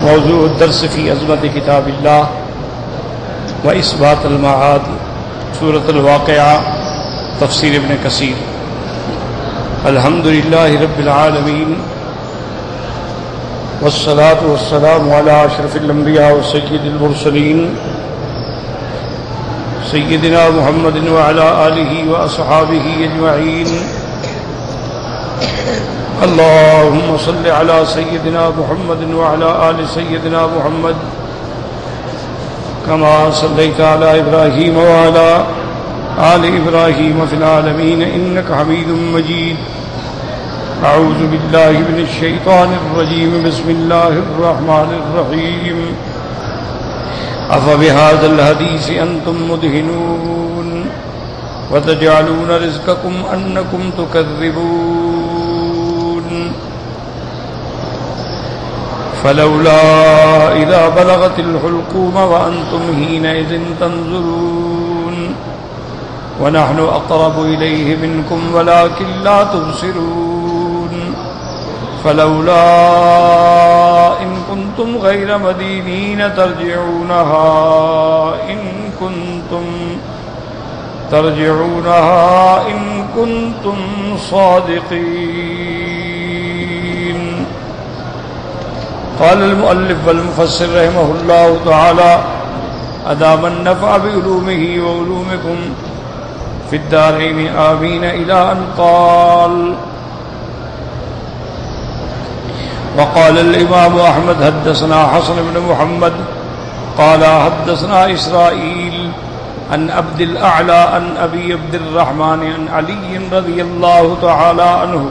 موضوع الدرس في عظمت کتاب اللہ و اثبات المعاد، سورۃ الواقعہ، تفسیر ابن کثیر۔ الحمدللہ رب العالمین والصلاة والسلام علی اشرف الانبیاء وسید المرسلین سیدنا محمد وعلی آلہ واصحابہ اجمعین۔ اللهم صل على سيدنا محمد وعلى آل سيدنا محمد كما صليت على إبراهيم وعلى آل إبراهيم في العالمين إنك حميد مجيد۔ أعوذ بالله من الشيطان الرجيم، بسم الله الرحمن الرحيم۔ أفبهذا الحديث أنتم مدهنون وتجعلون رزقكم أنكم تكذبون، فلولا إذا بلغت الحلقوم وأنتم حينئذ تنظرون ونحن أقرب إليه منكم ولكن لا تبصرون، فلولا إن كنتم غير مدينين ترجعونها إن كنتم صادقين۔ قال المؤلف والمفسر رحمه الله تعالى أدام النفع بعلومه وعلومكم في الدارين آمين، إلى أن قال: وقال الإمام أحمد حدثنا حسن بن محمد قال حدثنا إسرائيل عن عبد الأعلى عن أبي عبد الرحمن عن علي رضي الله تعالى عنه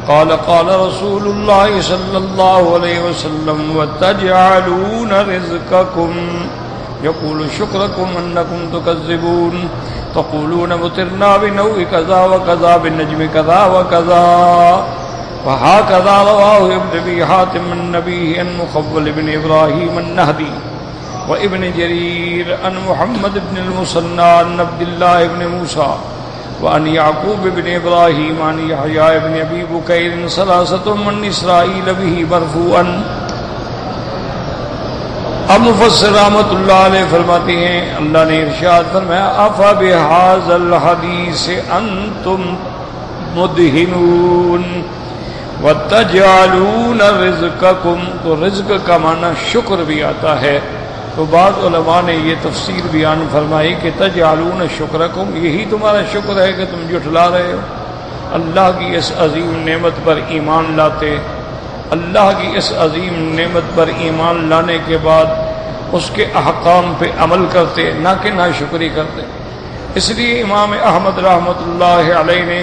قال قال رسول الله صلى الله عليه وسلم: وتجعلون رزقكم يقول شكركم أنكم تكذبون، تقولون مطرنا بنوء كذا وكذا بالنجم كذا وكذا، وهكذا رواه ابن أبي حاتم عن نبيه عن مخول بن إبراهيم النهدي وابن جرير عن محمد بن المثنى عن عبد الله بن موسى وعن يعقوب بن إبراهيم عن يحيى بن أبي بكير ثلاثة من إسرائيل به مرفوعا۔ اب مفسر رحمۃ اللہ علیہ فرماتے ہیں اللہ نے ارشاد فرمایا: افبہذا الحدیث انتم مدہنون وتجعلون رزقکم، تو رزق کا معنی شکر بھی آتا ہے، تو بعض علماء نے یہ تفسیر بیان فرمائی کہ تجعلون شکرکم، یہی تمہارا شکر ہے کہ تم جھٹلا رہے ہو اللہ کی اس عظیم نعمت پر ایمان لاتے، اللہ کی اس عظیم نعمت پر ایمان لانے کے بعد اس کے احکام پہ عمل کرتے، نہ کہ ناشکری کرتے۔ اس لیے امام احمد رحمۃ اللہ علیہ نے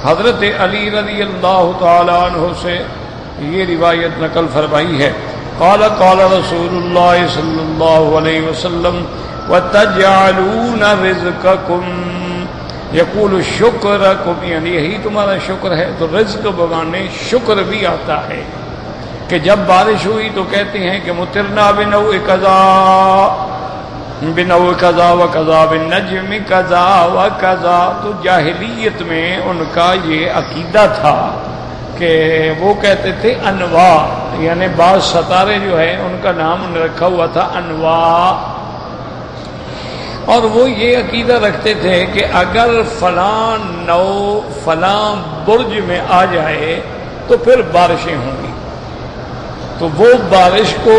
حضرت علی رضی اللہ تعالی عنہ سے یہ روایت نقل فرمائی ہے، قال قال رسول اللہ صلی اللہ علیہ وسلم: وتجعلون رزقکم یقول شکرکم، یعنی یہی تمہارا شکر ہے۔ تو رزق بمانے شکر بھی آتا ہے کہ جب بارش ہوئی تو کہتے ہیں کہ مطرنا بنوء کذا وکذا بالنجم کذا وکذا، تو جاہلیت میں ان کا یہ عقیدہ تھا کہ وہ کہتے تھے انواع، یعنی بعض ستارے جو ہے ان کا نام رکھا ہوا تھا انواع، اور وہ یہ عقیدہ رکھتے تھے کہ اگر فلاں نو فلاں برج میں آ جائے تو پھر بارشیں ہوں گی۔ تو وہ بارش کو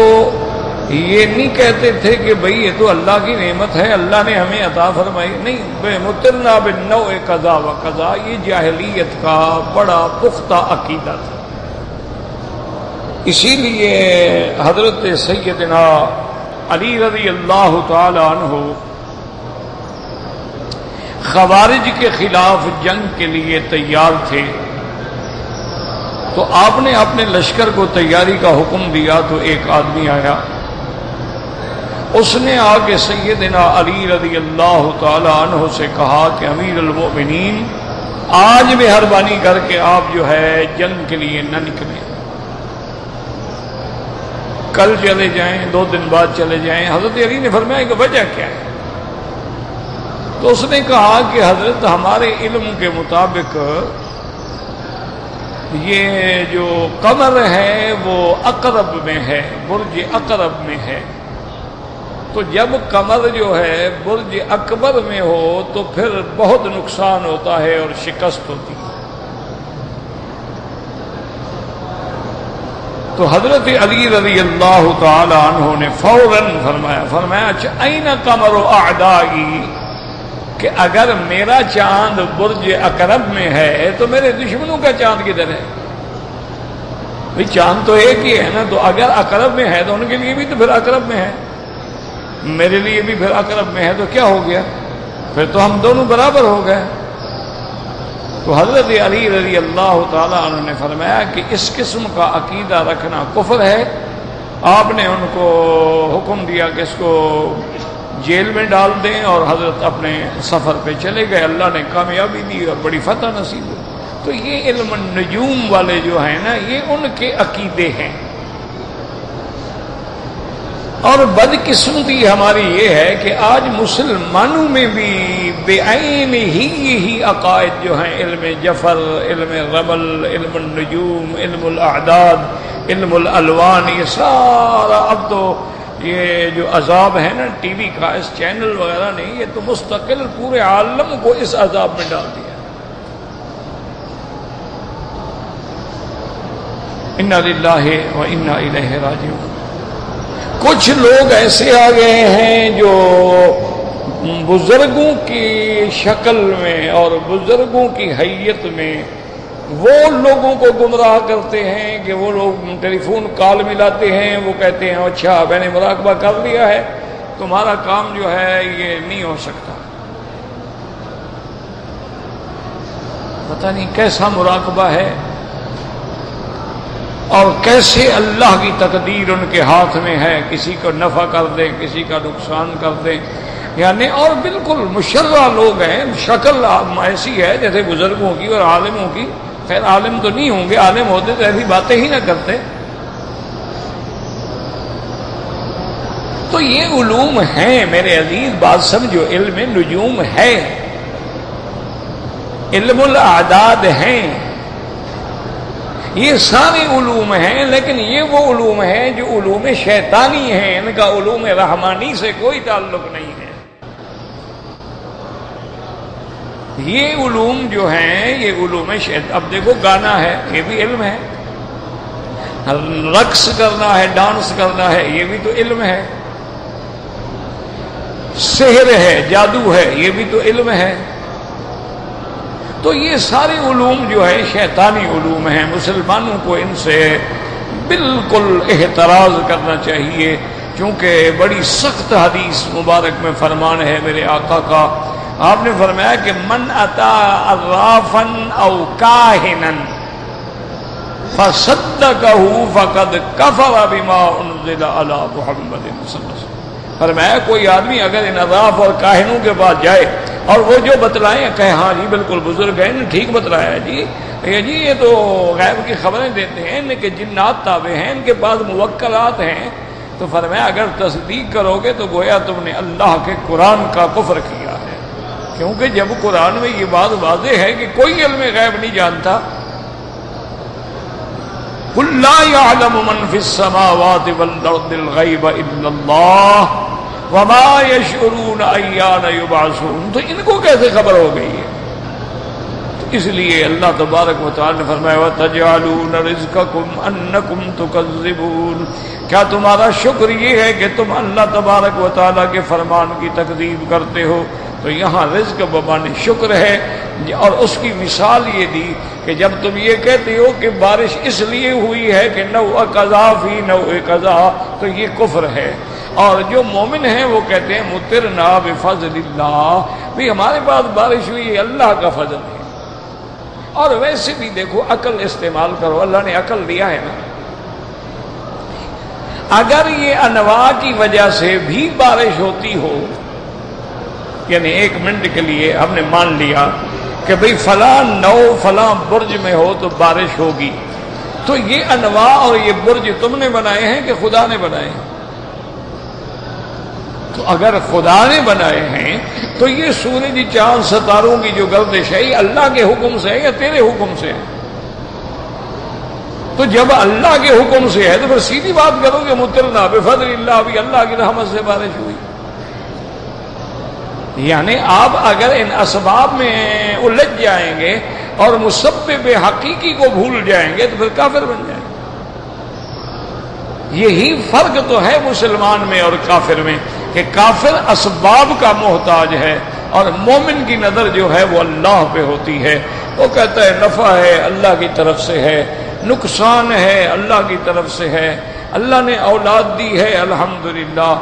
یہ نہیں کہتے تھے کہ بھئی یہ تو اللہ کی نعمت ہے، اللہ نے ہمیں عطا فرمائی، نہیں، مطرنا بالنوء قضا و قضا، یہ جاہلیت کا بڑا پختہ عقیدہ تھا۔ اسی لیے حضرت سیدنا علی رضی اللہ تعالی عنہ خوارج کے خلاف جنگ کے لیے تیار تھے، تو آپ نے اپنے لشکر کو تیاری کا حکم دیا، تو ایک آدمی آیا، اس نے آ کے سیدنا علی رضی اللہ تعالی عنہ سے کہا کہ امیر المؤمنین، آج مہربانی کر کے آپ جو ہے جنگ کے لیے نہ نکلیں، کل چلے جائیں، 2 دن بعد چلے جائیں۔ حضرت علی نے فرمایا کہ وجہ کیا ہے؟ تو اس نے کہا کہ حضرت ہمارے علم کے مطابق یہ جو قمر ہے وہ اقرب میں ہے، برج اقرب میں ہے، تو جب قمر جو ہے برج اکبر میں ہو تو پھر بہت نقصان ہوتا ہے اور شکست ہوتی ہے۔ تو حضرت علی رضی اللہ تعالی عنہ نے فوراً فرمایا اچھا این قمر اعدائی، کہ اگر میرا چاند برج اقرب میں ہے تو میرے دشمنوں کا چاند کدھر ہے؟ بھئی چاند تو ایک ہی ہے نا، تو اگر اقرب میں ہے تو ان کے لیے بھی تو پھر اقرب میں ہے، میرے لیے بھی پھر اقرب میں ہے، تو کیا ہو گیا؟ پھر تو ہم دونوں برابر ہو گئے۔ تو حضرت علی رضی اللہ تعالیٰ عنہ نے فرمایا کہ اس قسم کا عقیدہ رکھنا کفر ہے۔ آپ نے ان کو حکم دیا کہ اس کو جیل میں ڈال دیں، اور حضرت اپنے سفر پہ چلے گئے۔ اللہ نے کامیابی دی اور بڑی فتح نصیب ہوئی۔ تو یہ علم النجوم والے جو ہیں نا، یہ ان کے عقیدے ہیں۔ اور بدقسمتی ہماری یہ ہے کہ آج مسلمانوں میں بھی بے عین ہی یہی عقائد جو ہیں، علم جفر، علم رمل، علم النجوم، علم الاعداد، علم الالوان، یہ سارا اب تو یہ جو عذاب ہے نا ٹی وی کا، اس چینل وغیرہ نے یہ تو مستقل پورے عالم کو اس عذاب میں ڈال دیا۔ انا للہ و انا الیہ راجعون۔ کچھ لوگ ایسے آ گئے ہیں جو بزرگوں کی شکل میں اور بزرگوں کی حیت میں وہ لوگوں کو گمراہ کرتے ہیں کہ وہ لوگ ٹیلی فون کال ملاتے ہیں، وہ کہتے ہیں اچھا میں نے مراقبہ کر لیا ہے، تمہارا کام جو ہے یہ نہیں ہو سکتا۔ پتہ نہیں کیسا مراقبہ ہے اور کیسے اللہ کی تقدیر ان کے ہاتھ میں ہے، کسی کو نفع کر دیں، کسی کا نقصان کر دیں، یعنی اور بالکل مشرع لوگ ہیں، شکل ایسی ہے جیسے بزرگوں کی اور عالموں کی۔ خیر عالم تو نہیں ہوں گے، عالم ہوتے تو ایسی باتیں ہی نہ کرتے۔ تو یہ علوم ہیں میرے عزیز، بات سمجھو، علم نجوم ہے، علم الاعداد ہیں، یہ سارے علوم ہیں، لیکن یہ وہ علوم ہیں جو علوم شیطانی ہیں، ان کا علوم رحمانی سے کوئی تعلق نہیں ہے۔ یہ علوم جو ہیں یہ علوم اب دیکھو گانا ہے یہ بھی علم ہے، رقص کرنا ہے، ڈانس کرنا ہے، یہ بھی تو علم ہے، سحر ہے، جادو ہے، یہ بھی تو علم ہے۔ تو یہ سارے علوم جو ہے شیطانی علوم ہیں، مسلمانوں کو ان سے بالکل احتراز کرنا چاہیے، چونکہ بڑی سخت حدیث مبارک میں فرمان ہے میرے آقا کا۔ آپ نے فرمایا کہ من اتا عرافا او کاہنا فصدقہ فقد کفر بما انزل علی محمد صلی اللہ علیہ وسلم۔ فرمایا کوئی آدمی اگر ان عراف اور کاہنوں کے پاس جائے اور وہ جو بتلائیں کہے ہاں جی بالکل بزرگ ہیں نے ٹھیک بتلایا جی، یہ تو غیب کی خبریں دیتے ہیں، ان کے جنات تابع ہیں، ان کے پاس موکلات ہیں، تو فرمایا اگر تصدیق کرو گے تو گویا تم نے اللہ کے قرآن کا کفر کیا ہے، کیونکہ جب قرآن میں یہ بات واضح ہے کہ کوئی علم غیب نہیں جانتا۔ قل لا يعلم من في السماوات والارض الغیب الا اللہ وما يشعرون ایان یبعثون۔ تو ان کو کیسے خبر ہو گئی ہے؟ تو اس لیے اللہ تبارک و تعالی نے فرمایا وَتَجْعَلُونَ رِزْقَكُمْ أَنَّكُمْ تُكَذِّبُونَ۔ کیا تمہارا شکر یہ ہے کہ تم اللہ تبارک و تعالی کے فرمان کی تکذیب کرتے ہو؟ تو یہاں رزق بمعنی شکر ہے، اور اس کی مثال یہ دی کہ جب تم یہ کہتے ہو کہ بارش اس لیے ہوئی ہے کہ نوع قضا فی نوع قضا، تو یہ کفر ہے۔ اور جو مومن ہیں وہ کہتے ہیں مطرنا بفضل اللہ، بھی ہمارے پاس بارش ہوئی ہے اللہ کا فضل ہے۔ اور ویسے بھی دیکھو عقل استعمال کرو، اللہ نے عقل دیا ہے نا، اگر یہ انواع کی وجہ سے بھی بارش ہوتی ہو، یعنی ایک منٹ کے لیے ہم نے مان لیا کہ بھئی فلاں نو فلاں برج میں ہو تو بارش ہوگی، تو یہ انواع اور یہ برج تم نے بنائے ہیں کہ خدا نے بنائے ہیں؟ تو اگر خدا نے بنائے ہیں تو یہ سورج چاند ستاروں کی جو گردش ہے یہ اللہ کے حکم سے ہے یا تیرے حکم سے ہے؟ تو جب اللہ کے حکم سے ہے تو پھر سیدھی بات کرو کہ مطرنا بفضل اللہ، بھی اللہ کی رحمت سے بارش ہوئی. یعنی آپ اگر ان اسباب میں الجھ جائیں گے اور مسبب حقیقی کو بھول جائیں گے تو پھر کافر بن جائیں گے. یہی فرق تو ہے مسلمان میں اور کافر میں کہ کافر اسباب کا محتاج ہے اور مومن کی نظر جو ہے وہ اللہ پہ ہوتی ہے. وہ کہتا ہے نفع ہے اللہ کی طرف سے ہے، نقصان ہے اللہ کی طرف سے ہے، اللہ نے اولاد دی ہے الحمدللہ،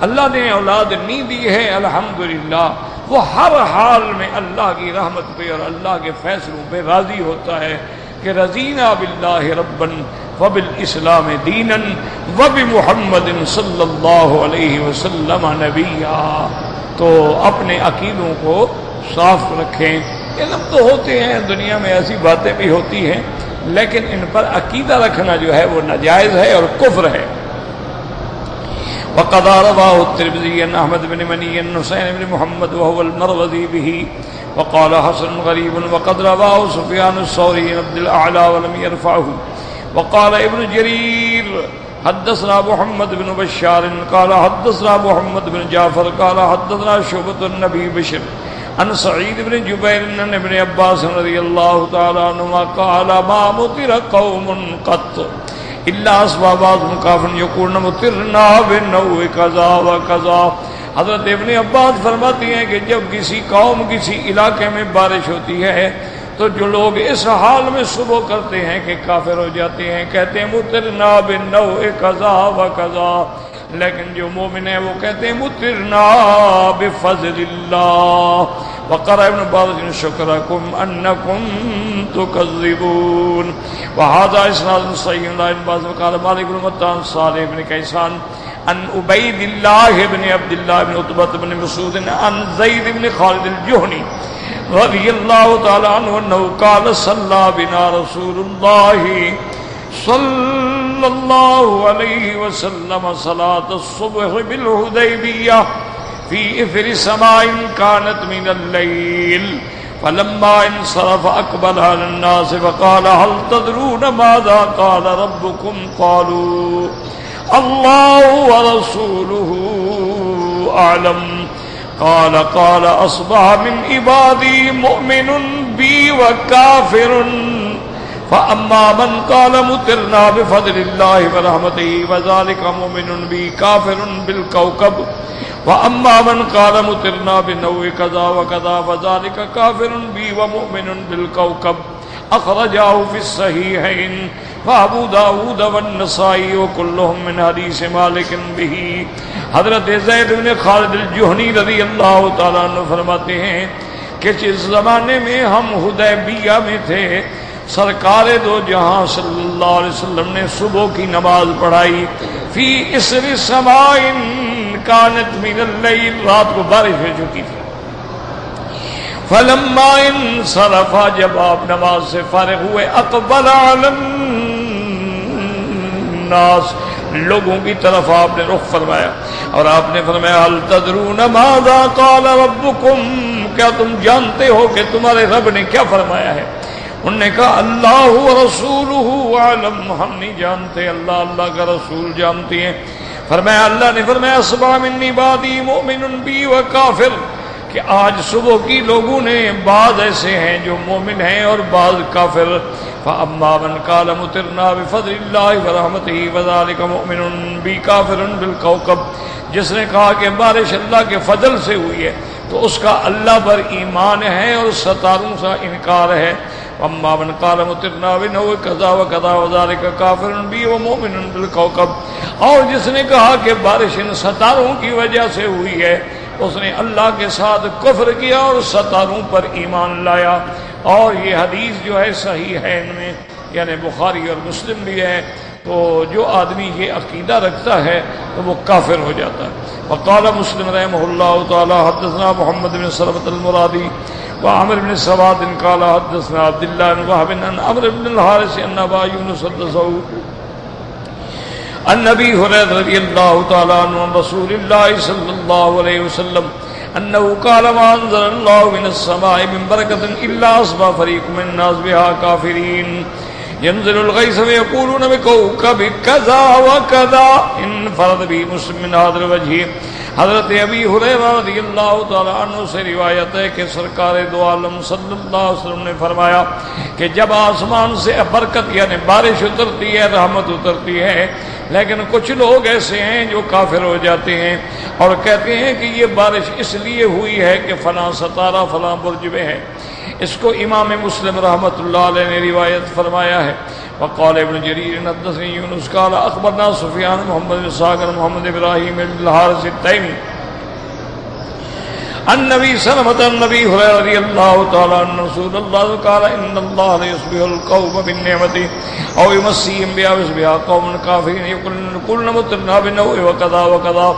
اللہ نے اولاد نہیں دی ہے الحمدللہ. وہ ہر حال میں اللہ کی رحمت پہ اور اللہ کے فیصلوں پہ راضی ہوتا ہے کہ رضینا باللہ ربا وبالاسلام دینا وبمحمد صلی اللہ علیہ وسلم نبیا. تو اپنے عقیدوں کو صاف رکھیں. علم تو ہوتے ہیں دنیا میں، ایسی باتیں بھی ہوتی ہیں، لیکن ان پر عقیدہ رکھنا جو ہے وہ ناجائز ہے اور کفر ہے. وقد رواه الترمذي عن احمد بن مني عن حسين بن محمد وهو المروزي به وقال حسن غريب. وقد رواه سفيان الثوري عن عبد الاعلى ولم يرفعه. وقال ابن جرير حدثنا محمد بن بشار قال حدثنا محمد بن جعفر قال حدثنا شعبة النبي بشر عن سعيد بن جبير عن ابن عباس رضي الله تعالى عنهما قال ما مطر قوم قط الا اسباب مكافن يقولون مطرنا بالنوء كذا وكذا. حضرت ابن عباس فرماتی ہیں کہ جب کسی قوم کسی علاقے میں بارش ہوتی ہے تو جو لوگ اس حال میں صبح کرتے ہیں کہ کافر ہو جاتے ہیں، کہتے ہیں مطرنا بالنوء كذا وكذا، لیکن جو مومن ہے وہ کہتے ہیں مطرنا بفضل اللہ. وقرأ ابن عباس شکرکم انکم تکذبون. وهذا اسناد صحیح عن عباس. وقال مالک بن متان صالح بن کیسان عن عبید اللہ بن عبد اللہ بن عتبہ بن مسعود عن زید بن خالد الجہنی رضی اللہ تعالی عنہ انہ قال صلی بنا رسول اللہ صلی اللہ علیہ وسلم صلاة الصبح بالحدیبیہ فی اثر سماء كانت من الليل فلما انصرف اقبل على الناس فقال هل تدرون ماذا قال ربكم قالوا الله ورسوله اعلم قال اصبح من عبادي مؤمن بي وكافر فاما من قال مطرنا بفضل الله ورحمته فذلك مؤمن بي كافر بالكوكب وَأَمَّا مَنْ قَالَ مُطِرْنَا بِالنَّوْءِ كَذَا وَكَذَا فَذَلِكَ كَافِرٌ بِي وَمُؤْمِنٌ بِالْكَوْكَبِ. أخرجاه في الصحيحين وأبو داود والنسائي وكلهم من حديث مالك به. حضرت زید بن خالد الجہنی رضی اللہ تعالیٰ عنہ فرماتے ہیں کہ جس زمانے میں ہم حدیبیہ میں تھے، سرکار دو جہاں صلی اللہ علیہ وسلم نے صبح کی نماز پڑھائی فی اسر سماء کانت من اللیل، رات کو بارش ہو چکی تھی. فلما انصرف، جب آپ نماز سے فارغ ہوئے، اقبل علی الناس، لوگوں کی طرف آپ نے رخ فرمایا اور آپ نے فرمایا هل تدرون ماذا قال ربکم، کیا تم جانتے ہو کہ تمہارے رب نے کیا فرمایا ہے؟ انہوں نے کہا اللہ ورسولہ اعلم، ہم نہیں جانتے، اللہ کا رسول جانتے ہیں. فرمایا اللہ نے فرمایا اصبح من عبادی مؤمن بی و کافر، کہ آج صبح کی لوگوں نے بعض ایسے ہیں جو مومن ہیں اور بعض کافر. فاما من قال مطرنا بفضل اللہ ورحمتہ فذلک مؤمن بی کافر بالکوكب، جس نے کہا کہ بارش اللہ کے فضل سے ہوئی ہے تو اس کا اللہ پر ایمان ہے اور ستاروں سے انکار ہے. اما من قال مطرنا بنوء كذا وكذا وذلك كافر بي ومؤمن بالكوكب، اور جس نے کہا کہ بارش ان ستاروں کی وجہ سے ہوئی ہے اس نے اللہ کے ساتھ کفر کیا اور ستاروں پر ایمان لایا. اور یہ حدیث جو ہے صحیح ہے ان میں، یعنی بخاری اور مسلم بھی ہے. تو جو آدمی یہ عقیدہ رکھتا ہے تو وہ کافر ہو جاتا ہے. وقال مسلم رحمہ اللہ تعالی حدثنا محمد بن سلمة المرادی وعمر بن سواد قال حدثنا عبد الله بن وهب عن عمرو بن الحارث ان ابا يونس حدثه عن ابي هريره رضي الله تعالى عنه عن رسول الله صلى الله عليه وسلم انه قال ما انزل الله من السماء من بركه الا اصبح فريق من الناس بها كافرين. ينزل الغيث ويقولون بكوكب كذا وكذا انفرد به مسلم من هذا الوجه. حضرت ابی ہریرہ رضی اللہ تعالی عنہ سے روایت ہے کہ سرکار دو عالم صلی اللہ علیہ وسلم نے فرمایا کہ جب آسمان سے برکت یعنی بارش اترتی ہے، رحمت اترتی ہے، لیکن کچھ لوگ ایسے ہیں جو کافر ہو جاتے ہیں اور کہتے ہیں کہ یہ بارش اس لیے ہوئی ہے کہ فلاں ستارہ فلاں برج میں ہے. اس کو امام مسلم رحمۃ اللہ علیہ نے روایت فرمایا ہے. وقال ابن جرير حدثني يونس قال اخبرنا سفيان محمد بن اسحاق محمد ابراهيم بن الحارث التيمي النبي سلمة النبي هريرة رضي الله تعالى عن رسول الله قال ان الله لا يصبح القوم بالنعمة او يمسيهم بها ويصبح قوم كافرين يقولون مترنا بالنوء وكذا وكذا.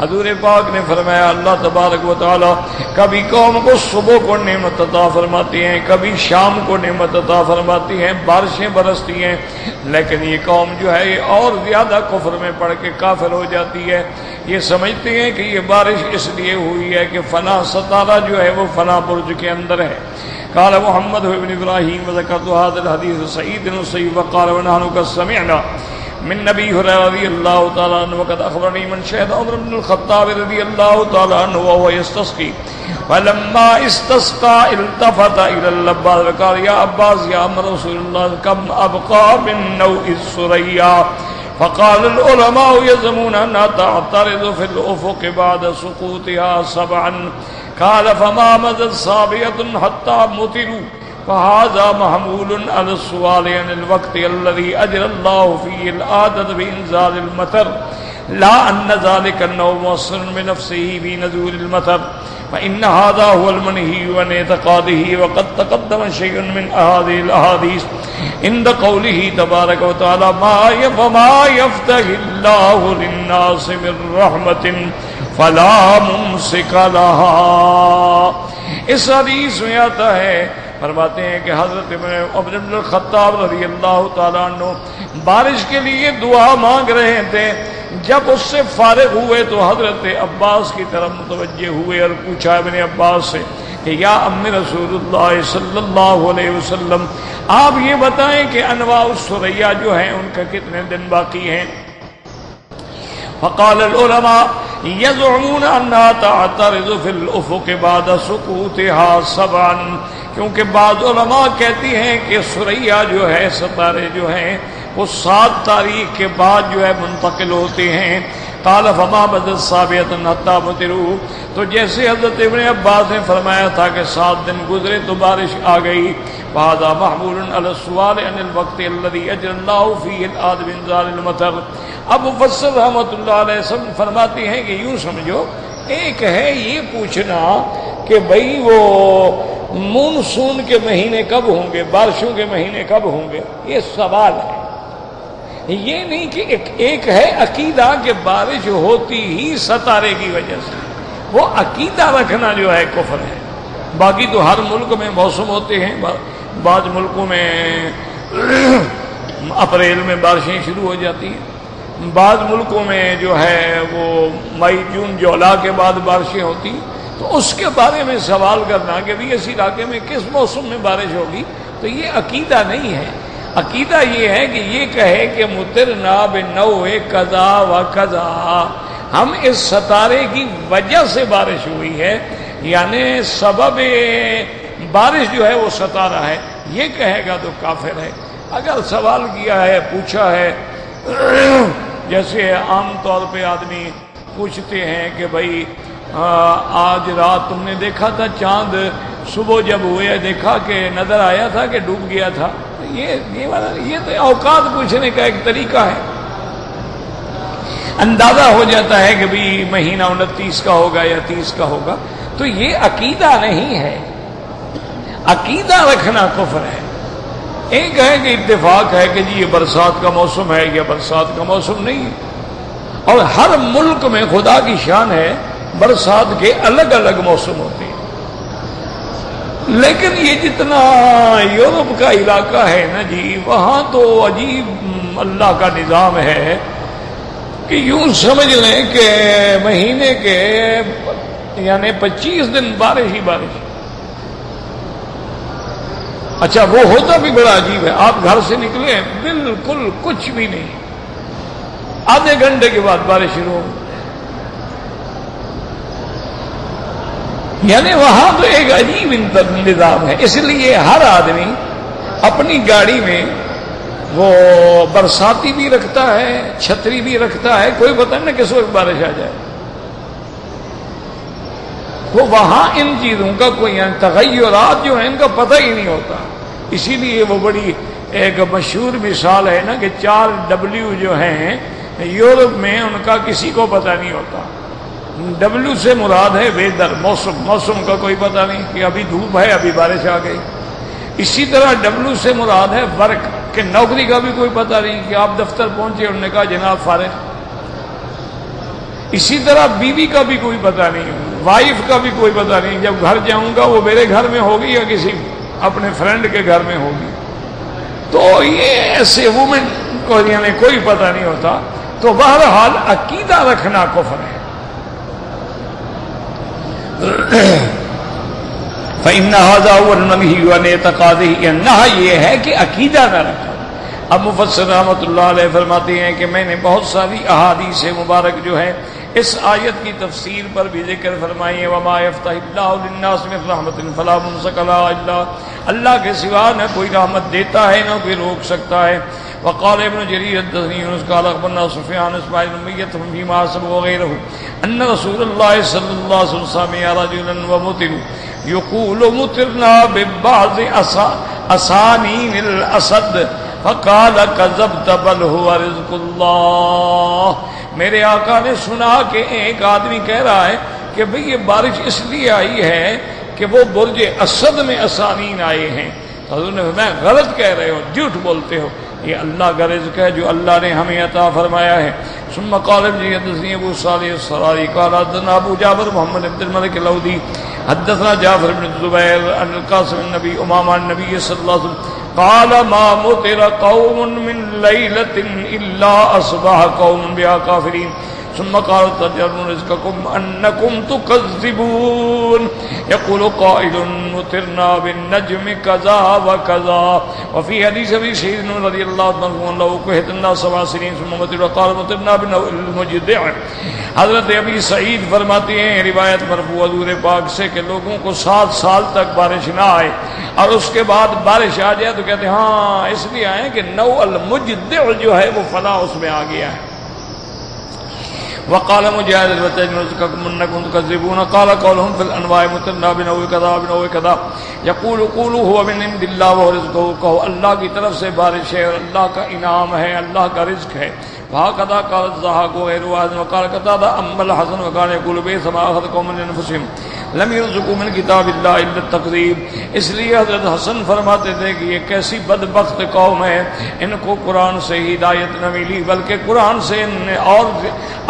حضور پاک نے فرمایا اللہ تبارک و تعالی کبھی قوم کو صبح کو نعمت عطا فرماتی ہیں، کبھی شام کو نعمت عطا فرماتی ہیں، بارشیں برستی ہیں، لیکن یہ قوم جو ہے یہ اور زیادہ کفر میں پڑ کے کافر ہو جاتی ہے. یہ سمجھتے ہیں کہ یہ بارش اس لیے ہوئی ہے کہ فلاں ستارہ جو ہے وہ فلاں برج کے اندر ہے. قال محمد بن ابراہیم وذكرت هذا الحديث سعيد بن سعيد وقال ونحن قد سمعنا من نبی هريرة رضی اللہ تعالی عنہ وقد اخبرني من شهد عمر بن الخطاب رضی اللہ تعالی عنہ وهو يستسقي فلما استسقى التفت الى العباس وقال يا عباس يا عم رسول الله كم ابقى من نوء الثريا فقال العلماء يزعمون انها تعترض في الافق بعد سقوطها سبعا قال فما مضت صابية حتى مطروا فهذا محمول على السؤال عن الوقت الذي أجر الله فيه العادة بإنزال المطر لا أن ذلك النوع مؤثر بنفسه في نزول المطر فإن هذا هو المنهي عن اعتقاده. وقد تقدم شيء من هذه الأحاديث عند قوله تبارك وتعالى ما يفتح الله للناس من رحمة فلا ممسك لها. اس حدیث میں آتا ہے، فرماتے ہیں کہ حضرت عمر بن الخطاب رضی اللہ تعالیٰ عنہ بارش کے لیے دعا مانگ رہے تھے. جب اس سے فارغ ہوئے تو حضرت عباس کی طرف متوجہ ہوئے اور پوچھا ابن عباس سے کہ یا ام رسول اللہ صلی اللہ علیہ وسلم، آپ یہ بتائیں کہ انواع الثریا جو ہیں ان کا کتنے دن باقی ہیں. فقال العلماء يزعمون انها تعترض في الافق بعد سقوطها سبعا، کیونکہ بعض علماء کہتی ہیں کہ ثریا جو ہے ستارے جو ہیں وہ 7 تاریخ کے بعد جو ہے منتقل ہوتے ہیں. قال فما بدت صابیۃ حتى مطروا، تو جیسے حضرت ابن عباس نے فرمایا تھا کہ 7 دن گزرے تو بارش آ گئی. وهذا محمول على السؤال عن الوقت الذي اجر الله فيه العادة بانزال المطر. اب مفسر رحمۃ اللہ علیہ فرماتے ہیں کہ یوں سمجھو، ایک ہے یہ پوچھنا کہ بھئی وہ مونسون کے مہینے کب ہوں گے، بارشوں کے مہینے کب ہوں گے، یہ سوال ہے. یہ نہیں کہ ایک ہے عقیدہ کہ بارش ہوتی ہی ستارے کی وجہ سے، وہ عقیدہ رکھنا جو ہے کفر ہے. باقی تو ہر ملک میں موسم ہوتے ہیں، بعض ملکوں میں اپریل میں بارشیں شروع ہو جاتی ہیں، بعض ملکوں میں جو ہے وہ مئی جون جولائی کے بعد بارشیں ہوتی ہیں. تو اس کے بارے میں سوال کرنا کہ بھی اس علاقے میں کس موسم میں بارش ہوگی، تو یہ عقیدہ نہیں ہے. عقیدہ یہ ہے کہ یہ کہے کہ مطرنا بنوء کذا و کذا، ہم اس ستارے کی وجہ سے بارش ہوئی ہے، یعنی سبب بارش جو ہے وہ ستارہ ہے، یہ کہے گا تو کافر ہے. اگر سوال کیا ہے، پوچھا ہے، جیسے عام طور پہ آدمی پوچھتے ہیں کہ بھائی آج رات تم نے دیکھا تھا چاند، صبح جب ہوئے دیکھا کہ نظر آیا تھا کہ ڈوب گیا تھا، یہ تو اوقات پوچھنے کا ایک طریقہ ہے. اندازہ ہو جاتا ہے کہ بھی مہینہ 29 کا ہوگا یا 30 کا ہوگا. تو یہ عقیدہ نہیں ہے، عقیدہ رکھنا کفر ہے. ایک ہے کہ اتفاق ہے کہ جی یہ برسات کا موسم ہے یا برسات کا موسم نہیں ہے، اور ہر ملک میں خدا کی شان ہے برسات کے الگ الگ موسم ہوتے ہیں. لیکن یہ جتنا یورپ کا علاقہ ہے نا جی، وہاں تو عجیب اللہ کا نظام ہے کہ یوں سمجھ لیں کہ مہینے کے یعنی 25 دن بارش ہی بارش. اچھا وہ ہوتا بھی بڑا عجیب ہے، آپ گھر سے نکلے ہیں بالکل کچھ بھی نہیں، آدھے گھنٹے کے بعد بارش شروع ہو، یعنی وہاں تو ایک عجیب نظام ہے۔ اس لیے ہر آدمی اپنی گاڑی میں وہ برساتی بھی رکھتا ہے، چھتری بھی رکھتا ہے، کوئی پتہ نہیں کس وقت بارش آ جائے۔ وہ وہاں ان چیزوں کا کوئی تغیرات جو ہیں ان کا پتہ ہی نہیں ہوتا۔ اسی لیے وہ بڑی ایک مشہور مثال ہے نا کہ 4W جو ہیں یورپ میں ان کا کسی کو پتہ نہیں ہوتا۔ W سے مراد ہے ویدر، موسم، موسم کا کوئی پتہ نہیں کہ ابھی دھوپ ہے ابھی بارش آ گئی۔ اسی طرح W سے مراد ہے ورک، کہ نوکری کا بھی کوئی پتہ نہیں کہ آپ دفتر پہنچے انہوں نے کہا جناب فارغ۔ اسی طرح بیوی کا بھی کوئی پتہ نہیں، وائف کا بھی کوئی پتہ نہیں، جب گھر جاؤں گا وہ میرے گھر میں ہوگی یا کسی اپنے فرینڈ کے گھر میں ہوگی۔ تو یہ ایسے وومن کو یعنی کوئی پتہ نہیں ہوتا۔ تو بہرحال عقیدہ رکھنا کفر ہے۔ فإن هذا هو النهي عن اعتقاده، نہی یہ ہے کہ عقیدہ نہ رکھو۔ اب مفسر رحمۃ اللہ علیہ فرماتے ہیں کہ میں نے بہت ساری احادیث مبارک جو ہے اس آیت کی تفسیر پر بھی ذکر فرمائی ہے۔ وما يفتح الله للناس من رحمۃ فلا ممسک لها الا، اللہ کے سوا نہ کوئی رحمت دیتا ہے نہ کوئی روک سکتا ہے۔ وقال ابن جرير الطبري يونس قال اخبرنا سفيان اسماعيل بن أمية فيما حسب وغيره ان رسول الله صلى الله عليه وسلم سمع رجلا ومطر يقول مطرنا ببعض اسانين الاسد فقال كذبت بل هو رزق الله۔ میرے آقا نے سنا کہ ایک آدمی کہہ رہا ہے کہ بھئی یہ بارش اس لیے آئی ہے کہ وہ برج اسد میں اسانین آئے ہیں۔ حضور نے فرمایا غلط کہہ رہے ہو، جھوٹ بولتے ہو، یہ اللہ کا رزق ہے جو اللہ نے ہمیں عطا فرمایا ہے۔ ثم قال ابن حدثني ابو صالح السراري قال حدثنا ابو جعفر محمد بن الملك اللودي حدثنا جعفر بن الزبير عن القاسم النبي امام النبي صلى الله عليه وسلم قال ما مطر قوم من ليلة الا اصبح قوم بها كافرين ثم قال تجعلون رزقكم انكم تكذبون يقول قائل مطرنا بالنجم كذا وكذا وفي حديث ابي سعيد رضي الله عنه انه كهت الناس 7 سنين ثم مطر قال مطرنا بالمجدع۔ حضرت ابی سعید فرماتے ہیں روایت مرفوع حضور پاک سے کہ لوگوں کو 7 سال تک بارش نہ آئے اور اس کے بعد بارش آ جائے تو کہتے ہیں ہاں اس لیے آئے کہ نو المجدع جو ہے وہ فلاں اس میں آ گیا ہے۔ وقال مجاهد الوتين رزقكم انكم تكذبون قال قولهم في الانواع مطرنا بنوع كذا بنوع كذا يقول قولوا هو من عند الله ورزقه، کہو اللہ کی طرف سے بارش ہے اور اللہ کا انعام ہے، اللہ کا رزق ہے۔ وهكذا قال الضحاك وغير واحد وقال قتادة اما الحسن وكان يقول بئس ما اخذ قوم من انفسهم لم يرزقوا من کتاب اللہ الا التقذیب۔ اس لیے حضرت حسن فرماتے تھے کہ یہ کیسی بدبخت قوم ہے، ان کو قرآن سے ہدایت نہ ملی بلکہ قرآن سے ان نے اور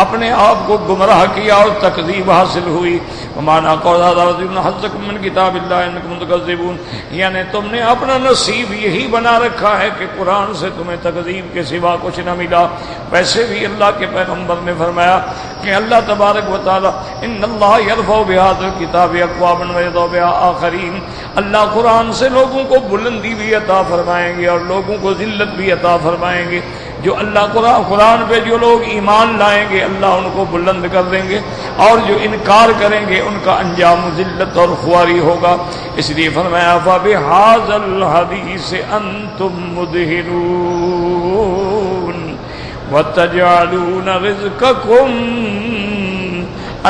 اپنے آپ کو گمراہ کیا اور تکذیب حاصل ہوئی۔ ومانا قول هذا رجل حظكم من کتاب اللہ انکم تکذبون، یعنی تم نے اپنا نصیب یہی بنا رکھا ہے کہ قرآن سے تمہیں تکذیب کے سوا کچھ نہ ملا۔ ویسے بھی اللہ کے پیغمبر نے فرمایا کہ اللہ تبارک و تعالی ان اللہ یرفع بهذا الکتاب اقواما ویضع بها آخرین، اللہ قرآن سے لوگوں کو بلندی بھی عطا فرمائیں گے اور لوگوں کو ذلت بھی عطا فرمائیں گے۔ جو اللہ قرآن پہ جو لوگ ایمان لائیں گے اللہ ان کو بلند کر دیں گے، اور جو انکار کریں گے ان کا انجام ذلت اور خواری ہوگا۔ اس لیے فرمایا فَبِهَذَا الْحَدِيثِ أَنْتُمْ مُدْهِنُونَ وَتَجْعَلُونَ رِزْقَكُمْ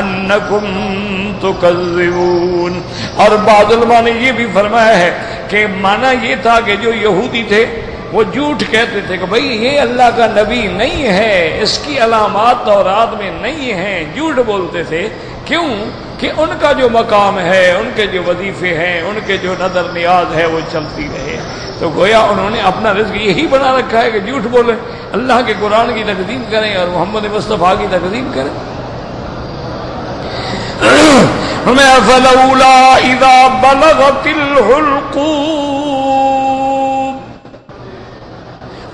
أَنَّكُمْ تُكَذِّبُونَ۔ اور بعض علماء نے یہ بھی فرمایا ہے کہ معنی یہ تھا کہ جو یہودی تھے وہ جھوٹ کہتے تھے کہ بھئی یہ اللہ کا نبی نہیں ہے، اس کی علامات تورات میں نہیں ہیں، جھوٹ بولتے تھے۔ کیوں؟ کہ ان کا جو مقام ہے، ان کے جو وظیفے ہیں، ان کے جو نظر نیاز ہے وہ چلتی رہے۔ تو گویا انہوں نے اپنا رزق یہی بنا رکھا ہے کہ جھوٹ بولیں، اللہ کے قرآن کی تکذیب کریں اور محمد مصطفیٰ کی تکذیب کریں۔ فلولا اذا بلغت الحلقوم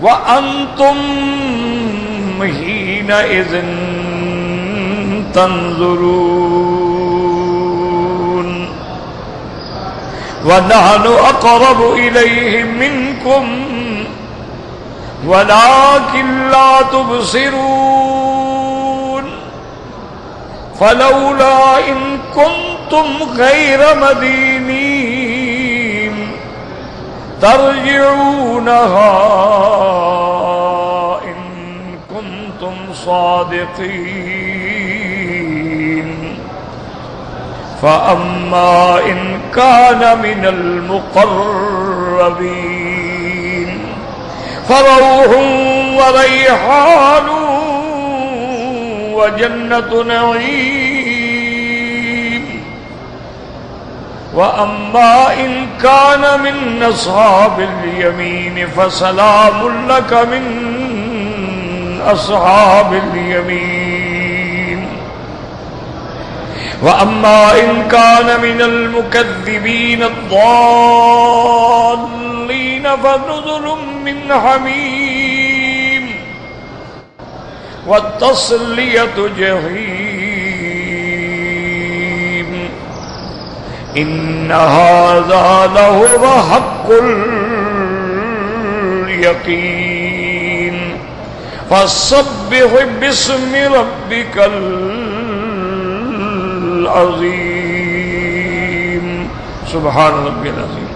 وانتم حينئذ تنظرون وَنَحْنُ أَقْرَبُ إِلَيْهِ مِنْكُمْ وَلَكِنْ لَا تُبْصِرُونَ فَلَوْلَا إِن كُنتُمْ غَيْرَ مَدِينِينَ تَرْجِعُونَهَا إِن كُنتُمْ صَادِقِينَ فَأَمَّا إِن كَانَ مِنَ الْمُقَرَّبِينَ فَرَوْحٌ وَرَيْحَانٌ وَجَنَّةُ نَعِيمٍ وَأَمَّا إِن كَانَ مِنْ أَصْحَابِ الْيَمِينِ فَسَلَامٌ لَكَ مِنْ أَصْحَابِ الْيَمِينِ وَأَمَّا إِن كَانَ مِنَ الْمُكَذِّبِينَ الضَّالِّينَ فَنُزُلٌ مِّنْ حَمِيمٍ وَالتَّصْلِيَةُ جَحِيمٌ إِنَّ هَذَا لَهُوَ حَقُّ الْيَقِينِ فَسَبِّحْ بِاسْمِ رَبِّكَ العظیم سبحان ربی العظیم۔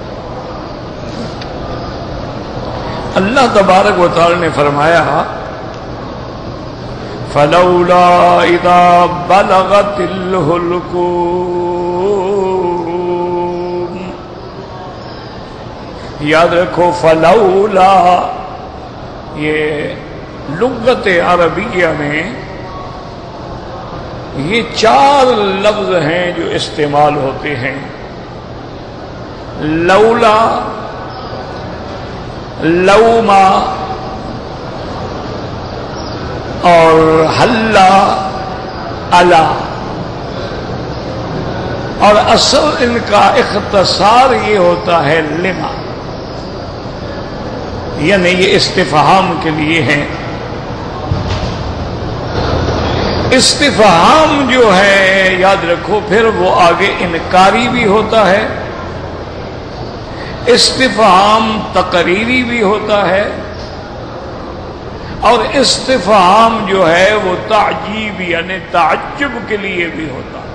اللہ تبارک و تعالی نے فرمایا فلولا اذا بلغت الحلقوم، یاد رکھو فلولا یہ لغت عربیہ میں یہ 4 لفظ ہیں جو استعمال ہوتے ہیں، لولا، لوما اور حلا، الا، اور اصل ان کا اختصار یہ ہوتا ہے لما، یعنی یہ استفہام کے لیے ہیں۔ استفہام جو ہے یاد رکھو پھر وہ آگے انکاری بھی ہوتا ہے، استفہام تقریری بھی ہوتا ہے، اور استفہام جو ہے وہ تعجیب یعنی تعجب کے لیے بھی ہوتا ہے۔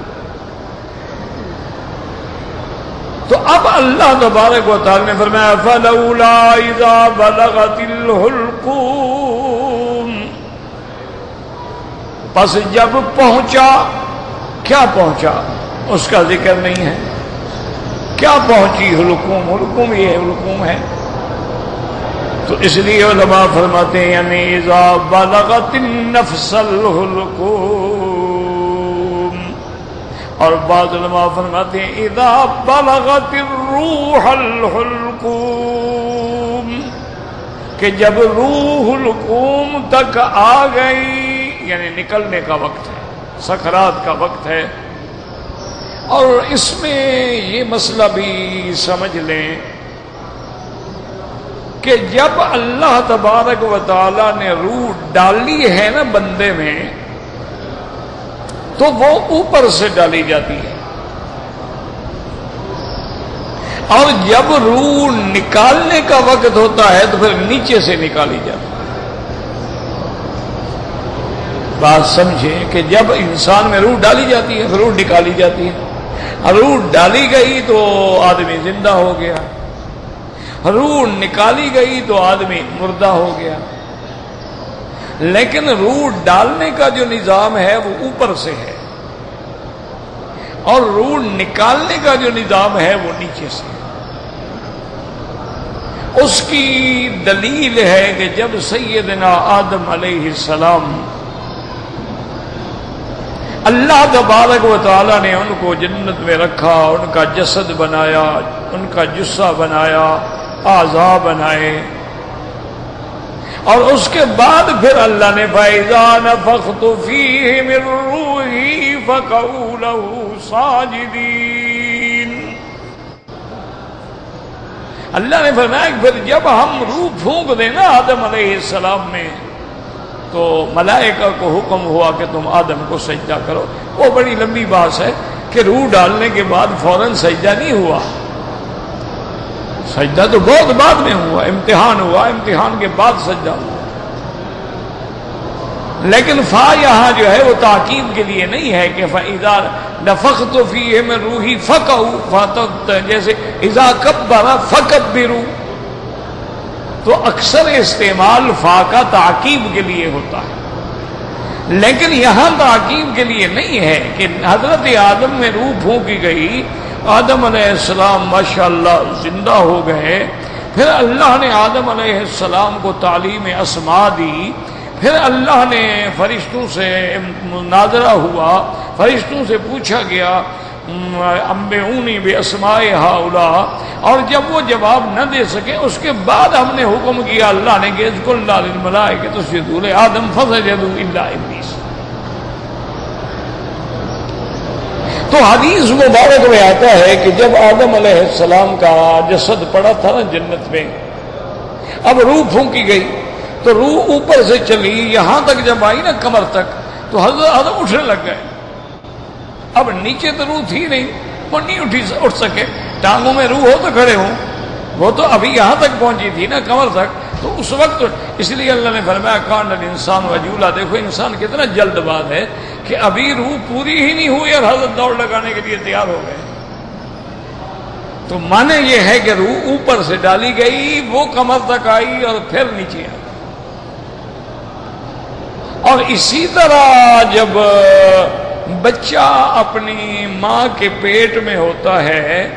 تو اب اللہ تبارک و تعالی نے فرمایا فَلَوْلَا إِذَا بَلَغَتِ الْحُلْقُومَ، پس جب پہنچا، کیا پہنچا اس کا ذکر نہیں ہے، کیا پہنچی حلقوم، حلقوم یہ حلقوم ہے، تو اس لیے علماء فرماتے ہیں یعنی اذا بلغت النفس الحلقوم، اور بعض علماء فرماتے ہیں اذا بلغت الروح الحلقوم، کہ جب روح الحلقوم تک آ گئی، یعنی نکلنے کا وقت ہے، سکرات کا وقت ہے۔ اور اس میں یہ مسئلہ بھی سمجھ لیں کہ جب اللہ تبارک و تعالی نے روح ڈالی ہے نا بندے میں، تو وہ اوپر سے ڈالی جاتی ہے، اور جب روح نکالنے کا وقت ہوتا ہے تو پھر نیچے سے نکالی جاتی ہے۔ بات سمجھیں کہ جب انسان میں روح ڈالی جاتی ہے روح نکالی جاتی ہے، روح ڈالی گئی تو آدمی زندہ ہو گیا، روح نکالی گئی تو آدمی مردہ ہو گیا، لیکن روح ڈالنے کا جو نظام ہے وہ اوپر سے ہے، اور روح نکالنے کا جو نظام ہے وہ نیچے سے ہے۔ اس کی دلیل ہے کہ جب سیدنا آدم علیہ السلام اللہ تبارک و تعالیٰ نے ان کو جنت میں رکھا، ان کا جسد بنایا، ان کا جسہ بنایا، اعضاء بنائے، اور اس کے بعد پھر اللہ نے فَإِذَا نَفَخْتُ فِيهِ مِن رُّوحِي فَقَعُوا لَهُ سَاجِدِينَ، اللہ نے فرمایا کہ پھر جب ہم روح پھونک دیں نا آدم علیہ السلام میں، تو ملائکہ کو حکم ہوا کہ تم آدم کو سجدہ کرو۔ وہ بڑی لمبی بات ہے کہ روح ڈالنے کے بعد فوراً سجدہ نہیں ہوا، سجدہ تو بہت بعد میں ہوا، امتحان ہوا، امتحان کے بعد سجدہ ہوا، لیکن فا یہاں جو ہے وہ تاکید کے لیے نہیں ہے کہ فَإِذَا نَفَخْتُ فِيهِ مِن رُوحِي فَقَعُوا فَتَقْتَ، جیسے اذا کبر فکبروا، تو اکثر استعمال فا کا تعقیب کے لیے ہوتا ہے، لیکن یہاں تعقیب کے لیے نہیں ہے کہ حضرت آدم میں روح پھونکی گئی، آدم علیہ السلام ماشاءاللہ زندہ ہو گئے، پھر اللہ نے آدم علیہ السلام کو تعلیم اسماء دی، پھر اللہ نے فرشتوں سے مناظرہ ہوا، فرشتوں سے پوچھا گیا انبئونی باسماء ہؤلاء، اور جب وہ جواب نہ دے سکے اس کے بعد ہم نے حکم کیا، اللہ نے کہ قلنا للملائکۃ اسجدوا لآدم فسجدوا الا ابلیس۔ تو حدیث مبارک میں آتا ہے کہ جب آدم علیہ السلام کا جسد پڑا تھا نا جنت میں، اب روح پھونکی گئی تو روح اوپر سے چلی، یہاں تک جب آئی نا کمر تک تو حضرت آدم اٹھنے لگ گئے، اب نیچے تو روح تھی نہیں، وہ نہیں اٹھ سکے، ٹانگوں میں روح ہو تو کھڑے ہوں، وہ تو ابھی یہاں تک پہنچی تھی نا کمر تک، تو اس وقت اس لیے اللہ نے فرمایا کان الانسان وجولا، دیکھو انسان کتنا جلد باز ہے کہ ابھی روح پوری ہی نہیں ہوئی اور حضرت دوڑ لگانے کے لیے تیار ہو گئے۔ تو معنی یہ ہے کہ روح اوپر سے ڈالی گئی، وہ کمر تک آئی اور پھر نیچے آئی۔ اور اسی طرح جب بچہ اپنی ماں کے پیٹ میں ہوتا ہے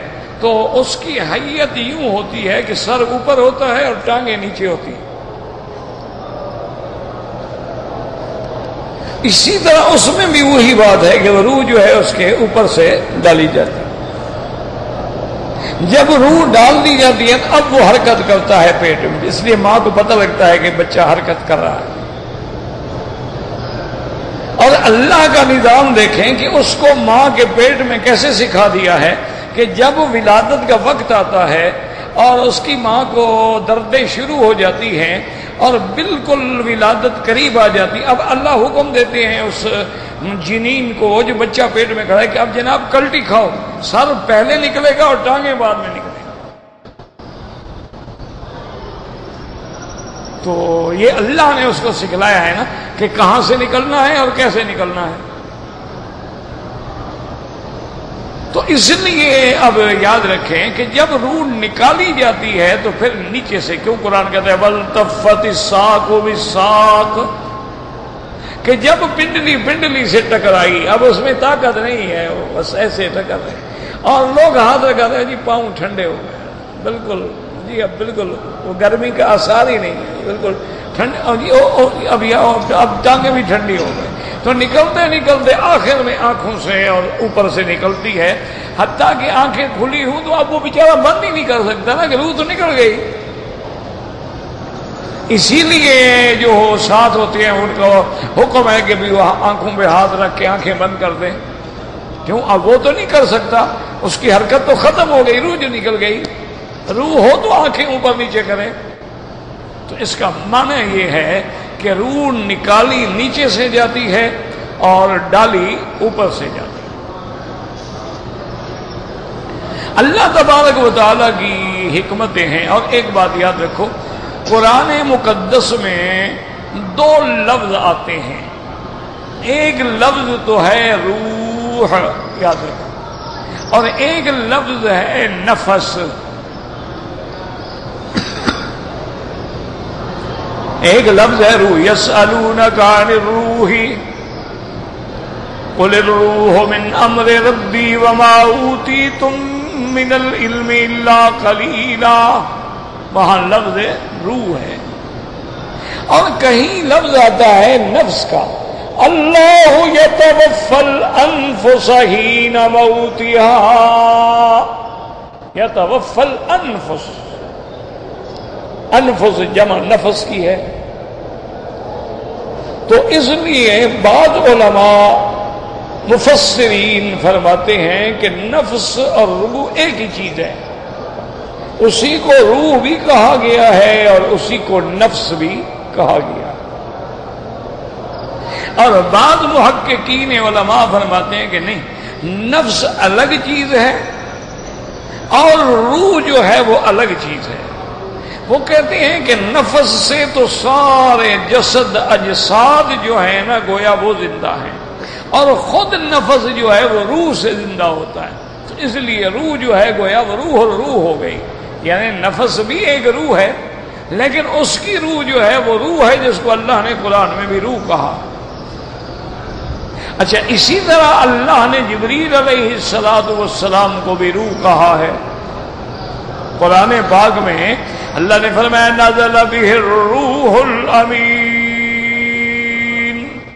تو اس کی حیت یوں ہوتی ہے کہ سر اوپر ہوتا ہے اور ٹانگیں نیچے ہوتی ہیں، اسی طرح اس میں بھی وہی بات ہے کہ روح جو ہے اس کے اوپر سے ڈالی جاتی ہے۔ جب روح ڈال دی جاتی ہے اب وہ حرکت کرتا ہے پیٹ میں، اس لیے ماں کو پتہ لگتا ہے کہ بچہ حرکت کر رہا ہے۔ اور اللہ کا نظام دیکھیں کہ اس کو ماں کے پیٹ میں کیسے سکھا دیا ہے کہ جب ولادت کا وقت آتا ہے اور اس کی ماں کو دردیں شروع ہو جاتی ہیں اور بالکل ولادت قریب آ جاتی، اب اللہ حکم دیتے ہیں اس جنین کو جو بچہ پیٹ میں کھڑا ہے کہ اب جناب کلٹی کھاؤ، سر پہلے نکلے گا اور ٹانگیں بعد میں نکلے گا۔ تو یہ اللہ نے اس کو سکھلایا ہے نا کہ کہاں سے نکلنا ہے اور کیسے نکلنا ہے۔ تو اس لیے اب یاد رکھیں کہ جب روح نکالی جاتی ہے تو پھر نیچے سے، کیوں قرآن کہتا ہے وَالْتَفَّتِ السَّاقُ بِالسَّاقِ، کہ جب پنڈلی سے ٹکرائی، اب اس میں طاقت نہیں ہے، وہ بس ایسے ٹکر رہے، اور لوگ ہاتھ لگاتے ہیں جی پاؤں ٹھنڈے ہو گئے، بالکل جی اب بالکل وہ گرمی کا آثار ہی نہیں ہے، بالکل ٹھنڈ، اب ٹانگیں بھی ٹھنڈی ہو گئی، تو نکلتے آخر میں آنکھوں سے اور اوپر سے نکلتی ہے، حتیٰ کہ آنکھیں کھلی ہوں تو اب وہ بیچارہ بند ہی نہیں کر سکتا نا کہ روح تو نکل گئی۔ اسی لیے جو ساتھ ہوتے ہیں ان کا حکم ہے کہ بھی وہ آنکھوں پہ ہاتھ رکھ کے آنکھیں بند کر دیں، کیوں اب وہ تو نہیں کر سکتا، اس کی حرکت تو ختم ہو گئی، روح جو نکل گئی، روح ہو تو آنکھیں اوپر نیچے کریں۔ تو اس کا معنی یہ ہے کہ روح نکالی نیچے سے جاتی ہے اور ڈالی اوپر سے جاتی ہے۔ اللہ تبارک و تعالیٰ کی حکمتیں ہیں۔ اور ایک بات یاد رکھو، قرآن مقدس میں دو لفظ آتے ہیں، ایک لفظ تو ہے روح، یاد رکھو، اور ایک لفظ ہے نفس۔ ایک لفظ ہے روح، یسألونک عن الروح قل الروح من امر ربی وما اوتیتم من العلم الا قلیلا، وہاں لفظ روح ہے۔ اور کہیں لفظ آتا ہے نفس کا، اللہ یتوفی الانفس حین موتہا، یتوفی الانفس، انفس جمع نفس کی ہے۔ تو اس لیے بعض علماء مفسرین فرماتے ہیں کہ نفس اور روح ایک ہی چیز ہے، اسی کو روح بھی کہا گیا ہے اور اسی کو نفس بھی کہا گیا۔ اور بعض محققین علماء فرماتے ہیں کہ نہیں، نفس الگ چیز ہے اور روح جو ہے وہ الگ چیز ہے. وہ کہتے ہیں کہ نفس سے تو سارے جسد اجساد جو ہے نا گویا وہ زندہ ہیں، اور خود نفس جو ہے وہ روح سے زندہ ہوتا ہے. تو اس لیے روح جو ہے گویا وہ روح اور روح ہو گئی. یعنی نفس بھی ایک روح ہے، لیکن اس کی روح جو ہے وہ روح ہے جس کو اللہ نے قرآن میں بھی روح کہا. اچھا، اسی طرح اللہ نے جبریل علیہ السلام کو بھی روح کہا ہے. قرآن پاک میں اللہ نے فرمایا نزل بہ الروح الامین.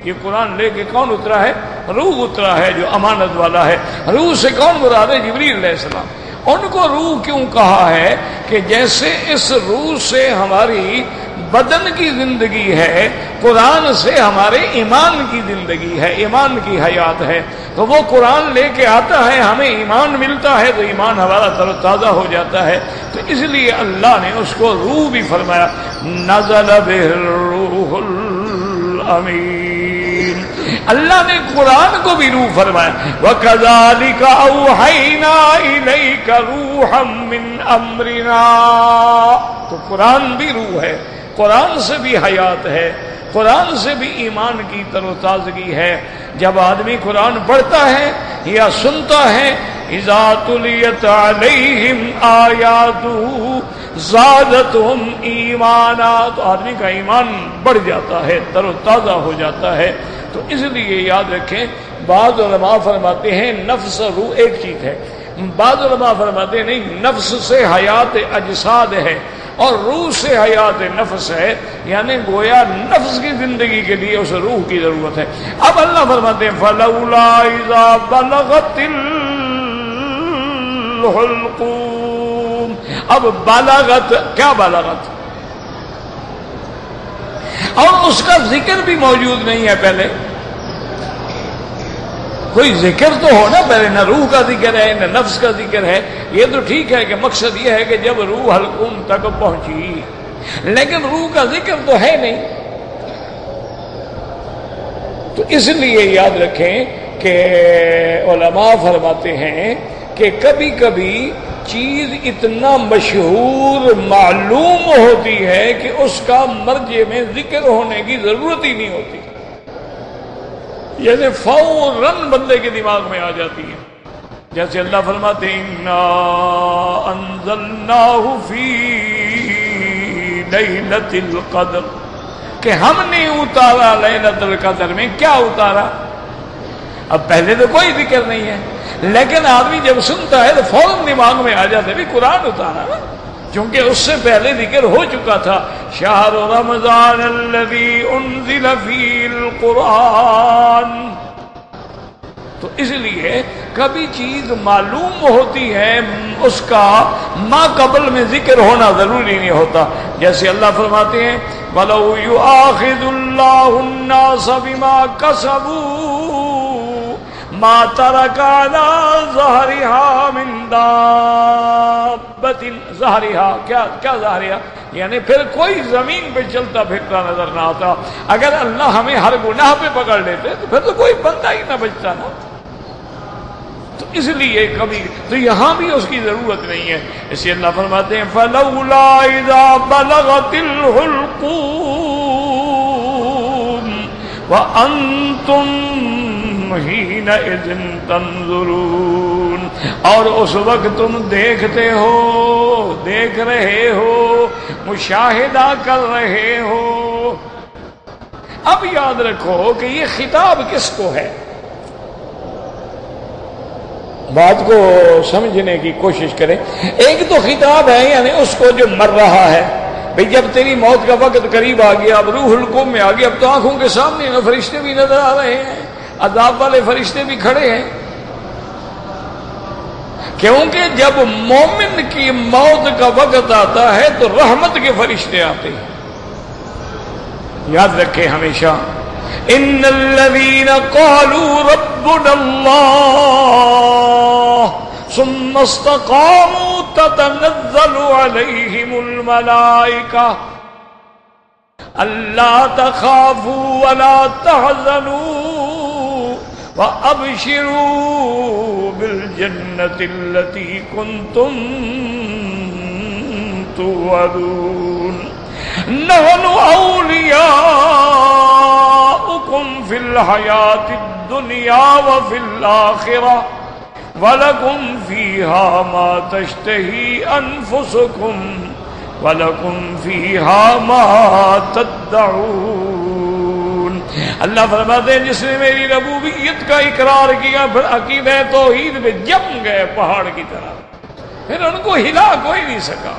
یہ قرآن لے کے کون اترا ہے؟ روح اترا ہے جو امانت والا ہے. روح سے کون مراد ہے؟ جبریل علیہ السلام. ان کو روح کیوں کہا ہے؟ کہ جیسے اس روح سے ہماری بدن کی زندگی ہے، قرآن سے ہمارے ایمان کی زندگی ہے، ایمان کی حیات ہے. تو وہ قرآن لے کے آتا ہے، ہمیں ایمان ملتا ہے، تو ایمان ہمارا تر و تازہ ہو جاتا ہے. تو اس لیے اللہ نے اس کو روح بھی فرمایا نزل بہ الروح الامین. اللہ نے قرآن کو بھی روح فرمایا وَكَذَلِكَ أَوْحَيْنَا إِلَيْكَ رُوحًا مِّنْ أَمْرِنَا. تو قرآن بھی روح ہے، قرآن سے بھی حیات ہے، قرآن سے بھی ایمان کی تر و تازگی ہے. جب آدمی قرآن پڑھتا ہے یا سنتا ہے اِذَا تُلِيَتْ عَلَيْهِمْ آيَاتُهُ زَادَتْهُمْ إِيمَانًا. تو آدمی کا ایمان بڑھ جاتا ہے، تر و تازہ ہو جاتا ہے. تو اس لیے یاد رکھیں، بعض علماء فرماتے ہیں نفس اور روح ایک چیز ہے. بعض علماء فرماتے ہیں نہیں، نفس سے حیات اجساد ہے اور روح سے حیات نفس ہے. یعنی گویا نفس کی زندگی کے لیے اس روح کی ضرورت ہے. اب اللہ فرماتے ہیں فَلَوْلَا إِذَا بَلَغَتِ الْحُلْقُومَ. اب بلغت، کیا بلغت؟ اور اس کا ذکر بھی موجود نہیں ہے. پہلے کوئی ذکر تو ہو نا پہلے، نہ روح کا ذکر ہے نہ نفس کا ذکر ہے. یہ تو ٹھیک ہے کہ مقصد یہ ہے کہ جب روح حلقوم تک پہنچی، لیکن روح کا ذکر تو ہے نہیں. تو اس لیے یاد رکھیں کہ علماء فرماتے ہیں کہ کبھی کبھی چیز اتنا مشہور معلوم ہوتی ہے کہ اس کا مرجع میں ذکر ہونے کی ضرورت ہی نہیں ہوتی، یعنی فوراً بندے کے دماغ میں آ جاتی ہے. جیسے اللہ فرماتے ہیں اِنَّا أَنزَلْنَاهُ فِي لَيْلَةِ الْقَدْرِ، کہ ہم نے اتارا لیلۃ القدر میں. کیا اتارا؟ اب پہلے تو کوئی ذکر نہیں ہے، لیکن آدمی جب سنتا ہے تو فوراً دماغ میں آ جاتا ہے بھی قرآن اتارا نا، کیونکہ اس سے پہلے ذکر ہو چکا تھا شہر رمضان الذی انزل فیہ القرآن. تو اس لیے کبھی چیز معلوم ہوتی ہے، اس کا ما قبل میں ذکر ہونا ضروری نہیں ہوتا. جیسے اللہ فرماتے ہیں وَلَوْ يُؤَاخِذُ اللَّهُ النَّاسَ بِمَا كَسَبُوا مَا تَرَكَ عَلَى ظَهْرِهَا مِن دَابَّةٍ. ظَهْرِهَا کیا ظاہریہ؟ یعنی پھر کوئی زمین پہ چلتا پھرتا نظر نہ آتا. اگر اللہ ہمیں ہر گناہ پہ پکڑ لیتے تو پھر تو کوئی بندہ ہی نہ بچتا نا. تو اس لیے کبھی تو یہاں بھی اس کی ضرورت نہیں ہے. اس لیے اللہ فرماتے ہیں فَلَوْلَا إِذَا بَلَغَتِ الْحُلْقُومَ وَأَنْتُمْ حِينَئِذٍ تَنْظُرُونَ. اور اس وقت تم دیکھتے ہو، دیکھ رہے ہو، مشاہدہ کر رہے ہو. اب یاد رکھو کہ یہ خطاب کس کو ہے؟ بات کو سمجھنے کی کوشش کریں. ایک تو خطاب ہے یعنی اس کو جو مر رہا ہے. بھئی جب تیری موت کا وقت قریب آ گیا، اب روح القوم میں آ گیا، اب تو آنکھوں کے سامنے فرشتے بھی نظر آ رہے ہیں، عذاب والے فرشتے بھی کھڑے ہیں. کیونکہ جب مومن کی موت کا وقت آتا ہے تو رحمت کے فرشتے آتے ہیں. یاد رکھیں ہمیشہ ان الذين قالوا ربنا الله ثم استقاموا تتنزل عليهم الملائكة ألا تخافوا ولا تحزنوا وَأَبْشِرُوا بِالْجَنَّةِ الَّتِي كُنْتُمْ تُوعَدُونَ نَحْنُ أَوْلِيَاؤُكُمْ فِي الْحَيَاةِ الدُّنْيَا وَفِي الْآخِرَةِ وَلَكُمْ فِيهَا مَا تَشْتَهِي أَنفُسُكُمْ وَلَكُمْ فِيهَا مَا تَدَّعُونَ۔ اللہ فرماتے ہیں جس نے میری ربوبیت کا اقرار کیا پھر عقیدہ توحید میں جم گئے پہاڑ کی طرح، پھر ان کو ہلا کوئی نہیں سکا۔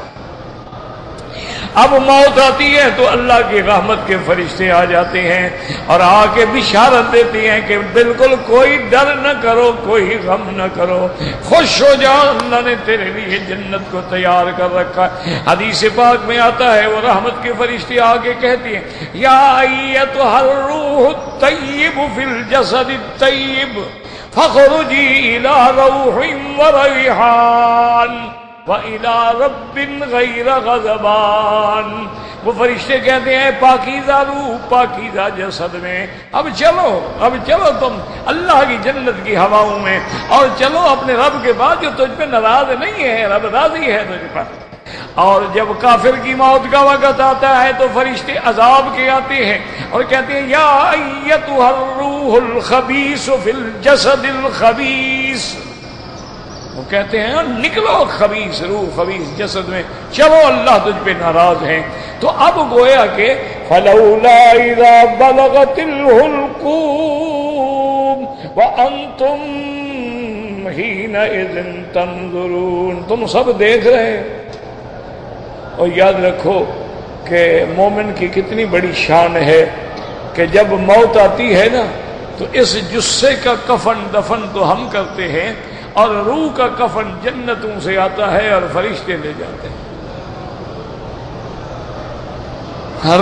اب موت آتی ہے تو اللہ کی رحمت کے فرشتے آ جاتے ہیں اور آ کے بشارت دیتے ہیں کہ بالکل کوئی ڈر نہ کرو، کوئی غم نہ کرو، خوش ہو جا، اللہ نے تیرے لیے جنت کو تیار کر رکھا ہے۔ حدیث پاک میں آتا ہے وہ رحمت کے فرشتے آ کے کہتے ہیں یا ایتھا الروح الطیب فی الجسد الطیب فاخرجی الی روح وریحان وَإِلَىٰ رَبٍّ غَيْرَ غَضَبَانٍ۔ وہ فرشتے کہتے ہیں پاکیزہ روح پاکیزہ جسد میں، اب چلو تم اللہ کی جنت کی ہواؤں میں، اور چلو اپنے رب کے بعد جو تجھ پہ ناراض نہیں ہے، رب راضی ہے تجھ پر۔ اور جب کافر کی موت کا وقت آتا ہے تو فرشتے عذاب کے آتے ہیں اور کہتے ہیں یا ایتھا الروح الخبیث فی الجسد الخبیث، وہ کہتے ہیں نکلو خبیث روح خبیث جسد میں، چلو اللہ تجھ پہ ناراض ہیں۔ تو اب گویا کہ فلولا اذا بلغت الحلقوم وانتم حينئذ تنظرون، تم سب دیکھ رہے۔ اور یاد رکھو کہ مومن کی کتنی بڑی شان ہے کہ جب موت آتی ہے نا تو اس جثے کا کفن دفن تو ہم کرتے ہیں اور روح کا کفن جنتوں سے آتا ہے اور فرشتے لے جاتے ہیں۔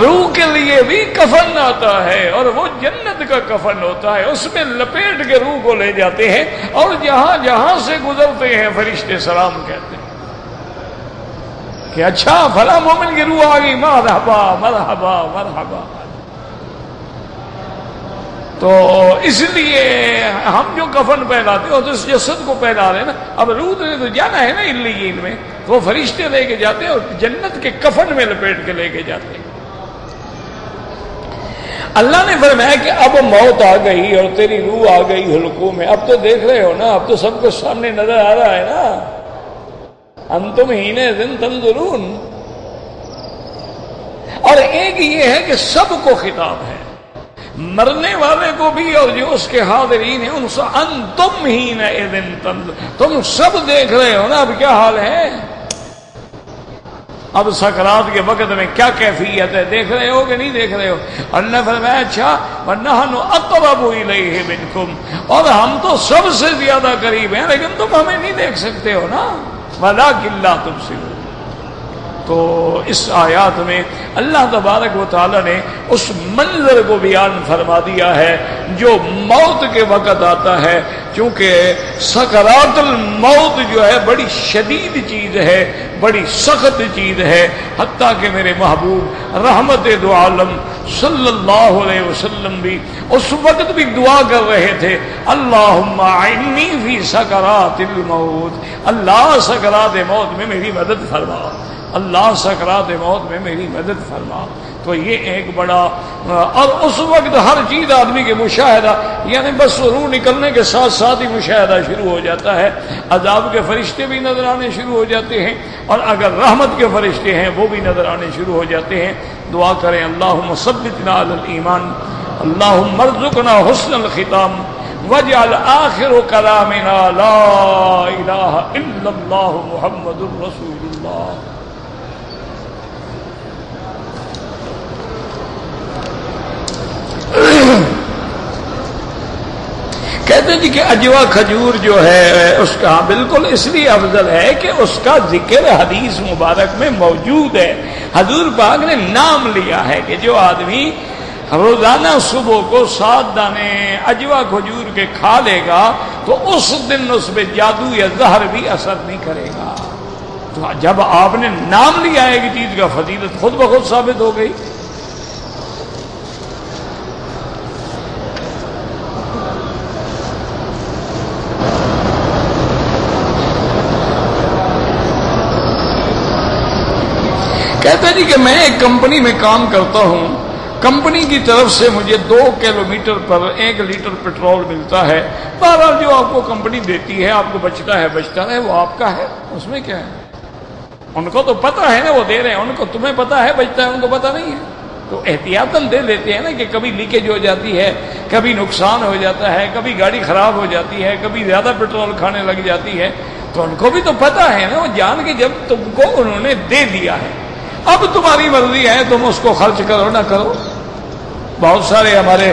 روح کے لیے بھی کفن آتا ہے اور وہ جنت کا کفن ہوتا ہے، اس میں لپیٹ کے روح کو لے جاتے ہیں اور جہاں جہاں سے گزرتے ہیں فرشتے سلام کہتے ہیں کہ اچھا فلاں مومن کی روح آ گئی، مرحبا مرحبا مرحبا۔ تو اس لیے ہم جو کفن پہناتے ہیں اور اس جسد کو پہنا رہے ہیں نا، اب روح نے تو جانا ہے نا علیین میں، تو وہ فرشتے لے کے جاتے ہیں اور جنت کے کفن میں لپیٹ کے لے کے جاتے ہیں۔ اللہ نے فرمایا کہ اب موت آ گئی اور تیری روح آ گئی حلقوں میں، اب تو دیکھ رہے ہو نا، اب تو سب کچھ سامنے نظر آ رہا ہے نا، انتم حینئذ تنظرون۔ اور ایک یہ ہے کہ سب کو خطاب ہے، مرنے والے کو بھی اور جو اس کے حاضرین ہیں ان سے انتم حینئذ تنظرون، تم سب دیکھ رہے ہو نا اب کیا حال ہے، اب سکرات کے وقت میں کیا کیفیت ہے، دیکھ رہے ہو کہ نہیں دیکھ رہے ہو؟ اللہ نے فرمایا اچھا وَنَحْنُ أَقْرَبُ إِلَيْهِ مِنْكُمْ، اور ہم تو سب سے زیادہ قریب ہیں لیکن تم ہمیں نہیں دیکھ سکتے ہو نا، وَلَٰكِن لَا تُبْصِرُونَ۔ تو اس آیات میں اللہ تبارک و تعالی نے اس منظر کو بیان فرما دیا ہے جو موت کے وقت آتا ہے، چونکہ سکرات الموت جو ہے بڑی شدید چیز ہے، بڑی سخت چیز ہے، حتیٰ کہ میرے محبوب رحمت دو عالم صلی اللہ علیہ وسلم بھی اس وقت بھی دعا کر رہے تھے اللہم اعنی فی سکرات الموت، اللہ سکرات موت میں میری مدد فرما، اللہ سکرات موت میں میری مدد فرما۔ تو یہ ایک بڑا، اور اس وقت ہر چیز آدمی کے مشاہدہ، یعنی بس روح نکلنے کے ساتھ ساتھ ہی مشاہدہ شروع ہو جاتا ہے، عذاب کے فرشتے بھی نظر آنے شروع ہو جاتے ہیں اور اگر رحمت کے فرشتے ہیں وہ بھی نظر آنے شروع ہو جاتے ہیں۔ دعا کریں اللہم ثبتنا علی الایمان، اللہم ارزقنا حسن الختام واجعل آخر کلامنا لا الہ الا اللہ محمد رسول اللہ۔ کہتے ہیں جی کہ اجوا کھجور جو ہے اس کا بالکل اس لیے افضل ہے کہ اس کا ذکر حدیث مبارک میں موجود ہے، حضور پاک نے نام لیا ہے کہ جو آدمی روزانہ صبح کو 7 دانے اجوا کھجور کے کھا لے گا تو اس دن اس پہ جادو یا زہر بھی اثر نہیں کرے گا۔ تو جب آپ نے نام لیا ہے کہ چیز کا فضیلت خود بخود ثابت ہو گئی۔ کہتے ہیں جی کہ میں ایک کمپنی میں کام کرتا ہوں، کمپنی کی طرف سے مجھے 2 کلومیٹر پر 1 لیٹر پیٹرول ملتا ہے، بہرحال جو آپ کو کمپنی دیتی ہے آپ کو بچتا ہے وہ آپ کا ہے، اس میں کیا ہے؟ ان کو تو پتا ہے نا وہ دے رہے ہیں، ان کو تمہیں پتا ہے بچتا ہے، ان کو پتا نہیں ہے، تو احتیاطاً دے دیتے ہیں نا کہ کبھی لیکیج ہو جاتی ہے، کبھی نقصان ہو جاتا ہے، کبھی گاڑی خراب ہو جاتی ہے، کبھی زیادہ پیٹرول کھانے لگ جاتی ہے، تو ان کو بھی تو پتا ہے نا، وہ جان کے جب تم کو انہوں نے دے دیا ہے، اب تمہاری مرضی ہے تم اس کو خرچ کرو نہ کرو۔ بہت سارے ہمارے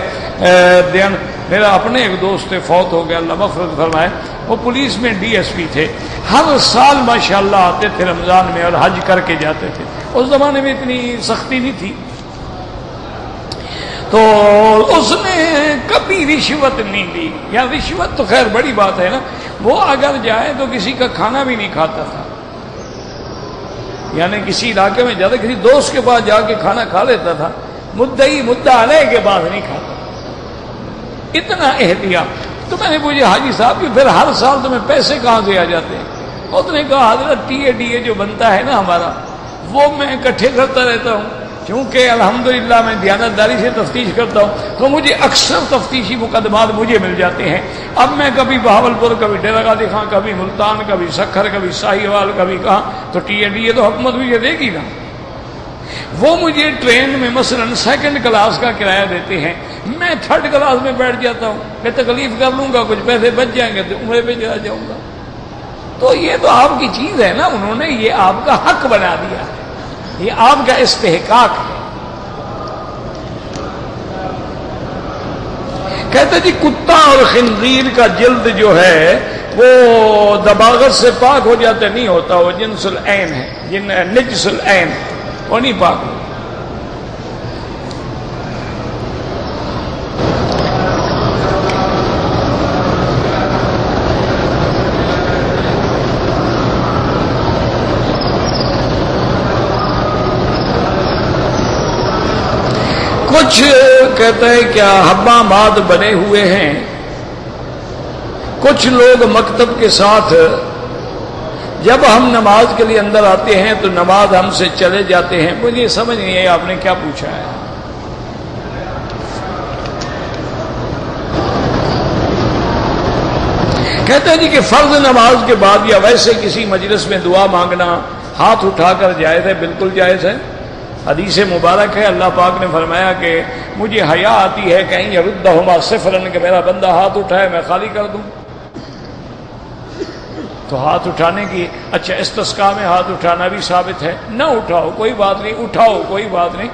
میرا اپنے ایک دوست فوت ہو گیا، اللہ مغفرت فرمائے، وہ پولیس میں ڈی ایس پی تھے، ہر سال ماشاءاللہ آتے تھے رمضان میں اور حج کر کے جاتے تھے، اس زمانے میں اتنی سختی نہیں تھی، تو اس نے کبھی رشوت نہیں لی، یا رشوت تو خیر بڑی بات ہے نا، وہ اگر جائے تو کسی کا کھانا بھی نہیں کھاتا تھا، یعنی کسی علاقے میں جاتا کسی دوست کے پاس جا کے کھانا کھا لیتا تھا، مدعا علیہ کے بعد نہیں کھاتا، اتنا احتیاط۔ تو میں نے پوچھا حاجی صاحب کہ پھر ہر سال تمہیں پیسے کہاں سے آ جاتے ہیں؟ اس نے کہا حضرت ٹی اے جو بنتا ہے نا ہمارا، وہ میں اکٹھے کرتا رہتا ہوں، کیونکہ الحمدللہ میں دیانتداری سے تفتیش کرتا ہوں تو مجھے اکثر تفتیشی مقدمات مجھے مل جاتے ہیں، اب میں کبھی بہاولپور، کبھی ڈیرہ غازی خان، کبھی ملتان، کبھی سکھر، کبھی ساہیوال، کبھی کہاں، تو ٹی اے تو حکومت مجھے دے گی نا، وہ مجھے ٹرین میں مثلا 2nd کلاس کا کرایہ دیتے ہیں، میں 3rd کلاس میں بیٹھ جاتا ہوں، میں تکلیف کر لوں گا، کچھ پیسے بچ جائیں گے تو عمرے پہ چلا جاؤں گا، تو یہ تو آپ کی چیز ہے نا، انہوں نے یہ آپ کا حق بنا دیا ہے، یہ آپ کا استحقاق ہے۔ کہتے جی کتا اور خنزیر کا جلد جو ہے وہ دباغت سے پاک ہو جاتا نہیں ہوتا، وہ جنس العین ہے، نجس العین، وہ نہیں پاک۔ کچھ کہتے ہیں کیا حبہ ماد بنے ہوئے ہیں، کچھ لوگ مکتب کے ساتھ جب ہم نماز کے لیے اندر آتے ہیں تو نماز ہم سے چلے جاتے ہیں، مجھے سمجھ نہیں ہے آپ نے کیا پوچھا ہے۔ کہتے ہیں جی کہ فرض نماز کے بعد یا ویسے کسی مجلس میں دعا مانگنا ہاتھ اٹھا کر جائز ہے؟ بالکل جائز ہے، حدیث مبارک ہے، اللہ پاک نے فرمایا کہ مجھے حیا آتی ہے کہیں یردہما صفرن، کہ میرا بندہ ہاتھ اٹھائے میں خالی کر دوں، تو ہاتھ اٹھانے کی، اچھا استسقاء میں ہاتھ اٹھانا بھی ثابت ہے، نہ اٹھاؤ کوئی بات نہیں، اٹھاؤ کوئی بات نہیں،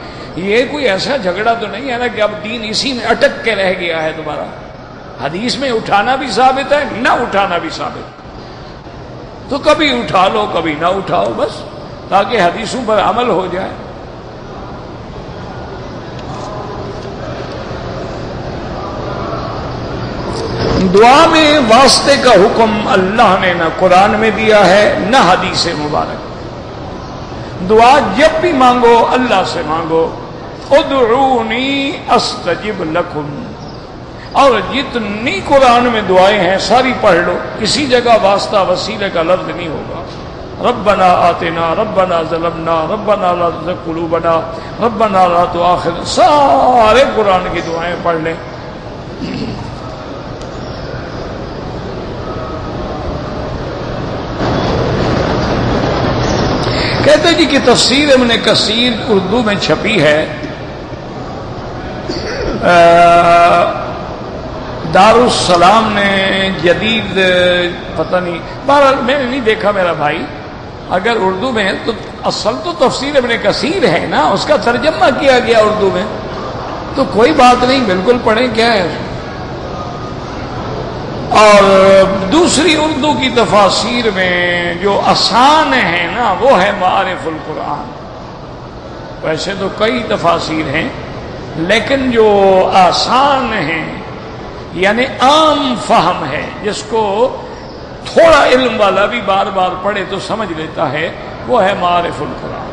یہ کوئی ایسا جھگڑا تو نہیں ہے نا کہ اب دین اسی میں اٹک کے رہ گیا ہے تمہارا، حدیث میں اٹھانا بھی ثابت ہے، نہ اٹھانا بھی ثابت، تو کبھی اٹھا لو کبھی نہ اٹھاؤ، بس تاکہ حدیثوں پر عمل ہو جائے۔ دعا میں واسطے کا حکم اللہ نے نہ قرآن میں دیا ہے نہ حدیث مبارک، دعا جب بھی مانگو اللہ سے مانگو، ادعونی استجب لکم، اور جتنی قرآن میں دعائیں ہیں ساری پڑھ لو، کسی جگہ واسطہ وسیلے کا لفظ نہیں ہوگا، ربنا آتنا، ربنا ظلمنا، ربنا لا تزغ قلوبنا، ربنا لا تؤاخذنا، سارے قرآن کی دعائیں پڑھ لیں۔ کہتے جی کہ تفسیر ابن کثیر اردو میں چھپی ہے، دارالسلام نے جدید پتہ نہیں، بہرحال میں نے نہیں دیکھا میرا بھائی، اگر اردو میں تو اصل تو تفسیر ابن کثیر ہے نا، اس کا ترجمہ کیا گیا اردو میں، تو کوئی بات نہیں، بالکل پڑھیں، کیا ہے۔ اور دوسری اردو کی تفاسیر میں جو آسان ہے نا وہ ہے معارف القرآن، ویسے تو کئی تفاسیر ہیں لیکن جو آسان ہیں یعنی عام فہم ہے، جس کو تھوڑا علم والا بھی بار بار پڑھے تو سمجھ لیتا ہے، وہ ہے معارف القرآن۔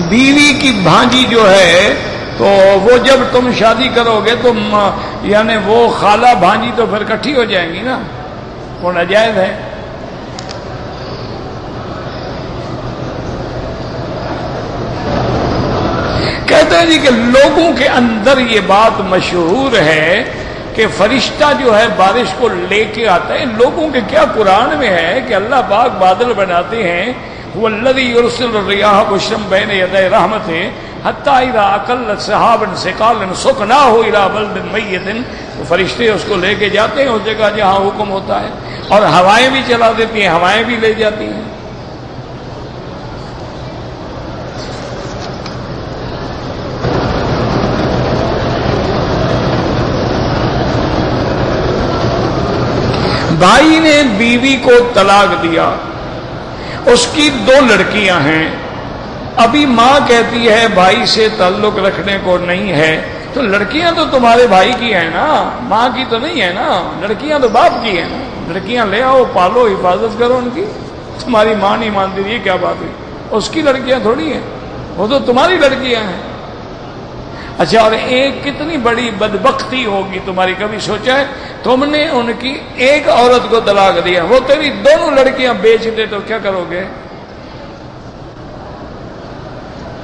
بیوی کی بھانجی جو ہے تو وہ جب تم شادی کرو گے تو یعنی وہ خالہ بھانجی تو پھر اکٹھی ہو جائیں گی نا، وہ ناجائز ہے؟ کہتے ہیں جی کہ لوگوں کے اندر یہ بات مشہور ہے کہ فرشتہ جو ہے بارش کو لے کے آتا ہے. لوگوں کے کیا قرآن میں ہے کہ اللہ پاک بادل بناتے ہیں، والذی یرسل الرياح بشرا بین یدی رحمتہ حتی اذا اقلت سحابا ثقالا سقناہ الی بلد میت. تو فرشتے اس کو لے کے جاتے ہیں اس جگہ جہاں حکم ہوتا ہے، اور ہوائیں بھی چلا دیتی ہیں، ہوائیں بھی لے جاتی ہیں. بھائی نے بیوی کو طلاق دیا، اس کی 2 لڑکیاں ہیں. ابھی ماں کہتی ہے بھائی سے تعلق رکھنے کو نہیں ہے، تو لڑکیاں تو تمہارے بھائی کی ہیں نا، ماں کی تو نہیں ہے نا. لڑکیاں تو باپ کی ہیں نا. لڑکیاں لے آؤ، پالو، حفاظت کرو ان کی. تمہاری ماں نہیں مانتی، یہ کیا بات ہوئی؟ اس کی لڑکیاں تھوڑی ہیں، وہ تو تمہاری لڑکیاں ہیں. اچھا، اور ایک کتنی بڑی بدبختی ہوگی تمہاری، کبھی سوچا ہے؟ تم نے ان کی ایک عورت کو طلاق دیا، وہ تیری 2 لڑکیاں بیچ دے تو کیا کرو گے؟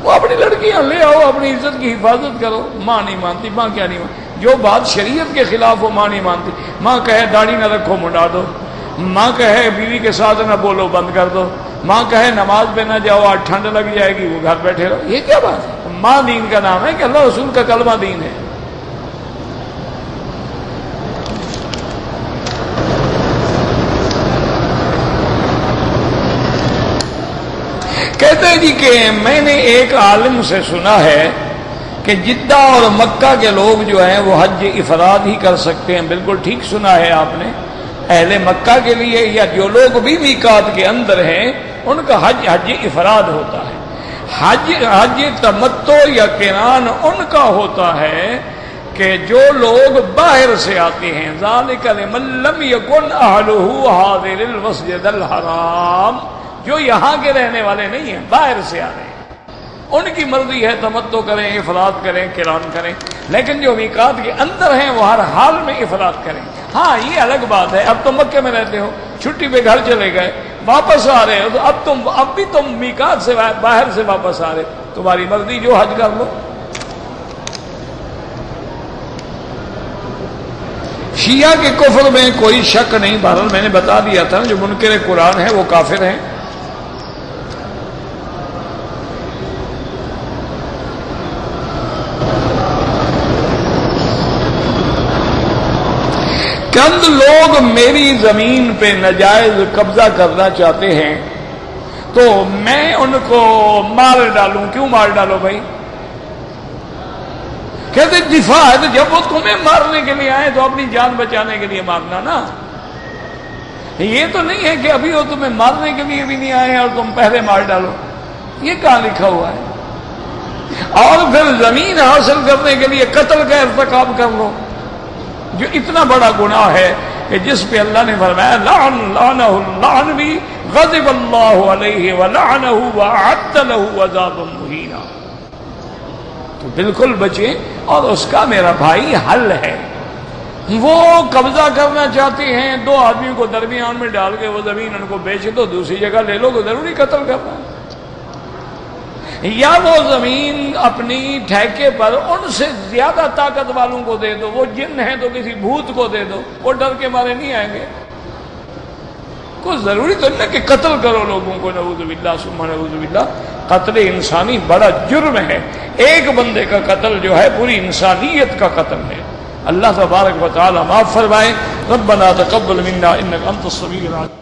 وہ اپنی لڑکیاں لے آؤ، اپنی عزت کی حفاظت کرو. ماں نہیں مانتی، ماں کیا نہیں مانتی؟ جو بات شریعت کے خلاف ہو ماں نہیں مانتی. ماں کہے داڑھی نہ رکھو، منڈا دو. ماں کہے بیوی کے ساتھ نہ بولو، بند کر دو. ماں کہے نماز پہ نہ جاؤ، آج ٹھنڈ لگ جائے گی، وہ گھر بیٹھے رہو. یہ کیا بات ہے؟ ماں دین کا نام ہے کہ اللہ رسول کا کلمہ دین ہے. کہتے ہیں جی کہ میں نے ایک عالم سے سنا ہے کہ جدہ اور مکہ کے لوگ جو ہیں وہ حج افراد ہی کر سکتے ہیں. بالکل ٹھیک سنا ہے آپ نے. اہل مکہ کے لیے یا جو لوگ بھی میقات کے اندر ہیں ان کا حج افراد ہوتا ہے. حج تمتع یا قران ان کا ہوتا ہے کہ جو لوگ باہر سے آتے ہیں. ذالک لمن لم یکن اہلہ حاضر المسجد الحرام، جو یہاں کے رہنے والے نہیں ہیں، باہر سے آ رہے ہیں. ان کی مرضی ہے تمتع کریں، افراد کریں، قران کریں. لیکن جو میقات کے اندر ہیں وہ ہر حال میں افراد کریں. ہاں یہ الگ بات ہے، اب تم مکے میں رہتے ہو، چھٹی پہ گھر چلے گئے، واپس آ رہے ہو، تو اب بھی تم میقات سے باہر سے واپس آ رہے، تمہاری مرضی، جو حج کر لو. شیعہ کے کفر میں کوئی شک نہیں. بہرحال میں نے بتا دیا تھا جو منکر قرآن ہے وہ کافر ہیں. چند لوگ میری زمین پہ ناجائز قبضہ کرنا چاہتے ہیں تو میں ان کو مار ڈالوں. کیوں مار ڈالو بھائی؟ کہتے دفاع ہے. تو جب وہ تمہیں مارنے کے لیے آئے تو اپنی جان بچانے کے لیے مارنا نا. یہ تو نہیں ہے کہ ابھی وہ تمہیں مارنے کے لیے بھی نہیں آئے اور تم پہلے مار ڈالو. یہ کہاں لکھا ہوا ہے؟ اور پھر زمین حاصل کرنے کے لیے قتل کا ارتکاب کر لو، جو اتنا بڑا گناہ ہے کہ جس پہ اللہ نے فرمایا لعنہ اللعنوی غضب اللہ علیہ ولعنہ وأعد له عذابا مہینا. تو بالکل بچیں. اور اس کا میرا بھائی حل ہے. وہ قبضہ کرنا چاہتے ہیں، 2 آدمیوں کو درمیان میں ڈال کے وہ زمین ان کو بیچ دو، دوسری جگہ لے لو، تو ضروری قتل کرنا ہے. یا وہ زمین اپنی ٹھیکے پر ان سے زیادہ طاقت والوں کو دے دو. وہ جن ہیں تو کسی بھوت کو دے دو، وہ ڈر کے مارے نہیں آئیں گے. کوئی ضروری تو نہیں کہ قتل کرو لوگوں کو. نعوذ باللہ ثم نعوذ باللہ. قتل انسانی بڑا جرم ہے. ایک بندے کا قتل جو ہے پوری انسانیت کا قتل ہے. اللہ تبارک و تعالی معاف فرمائے. ربنا تقبل منا انک انت السمیع العلیم.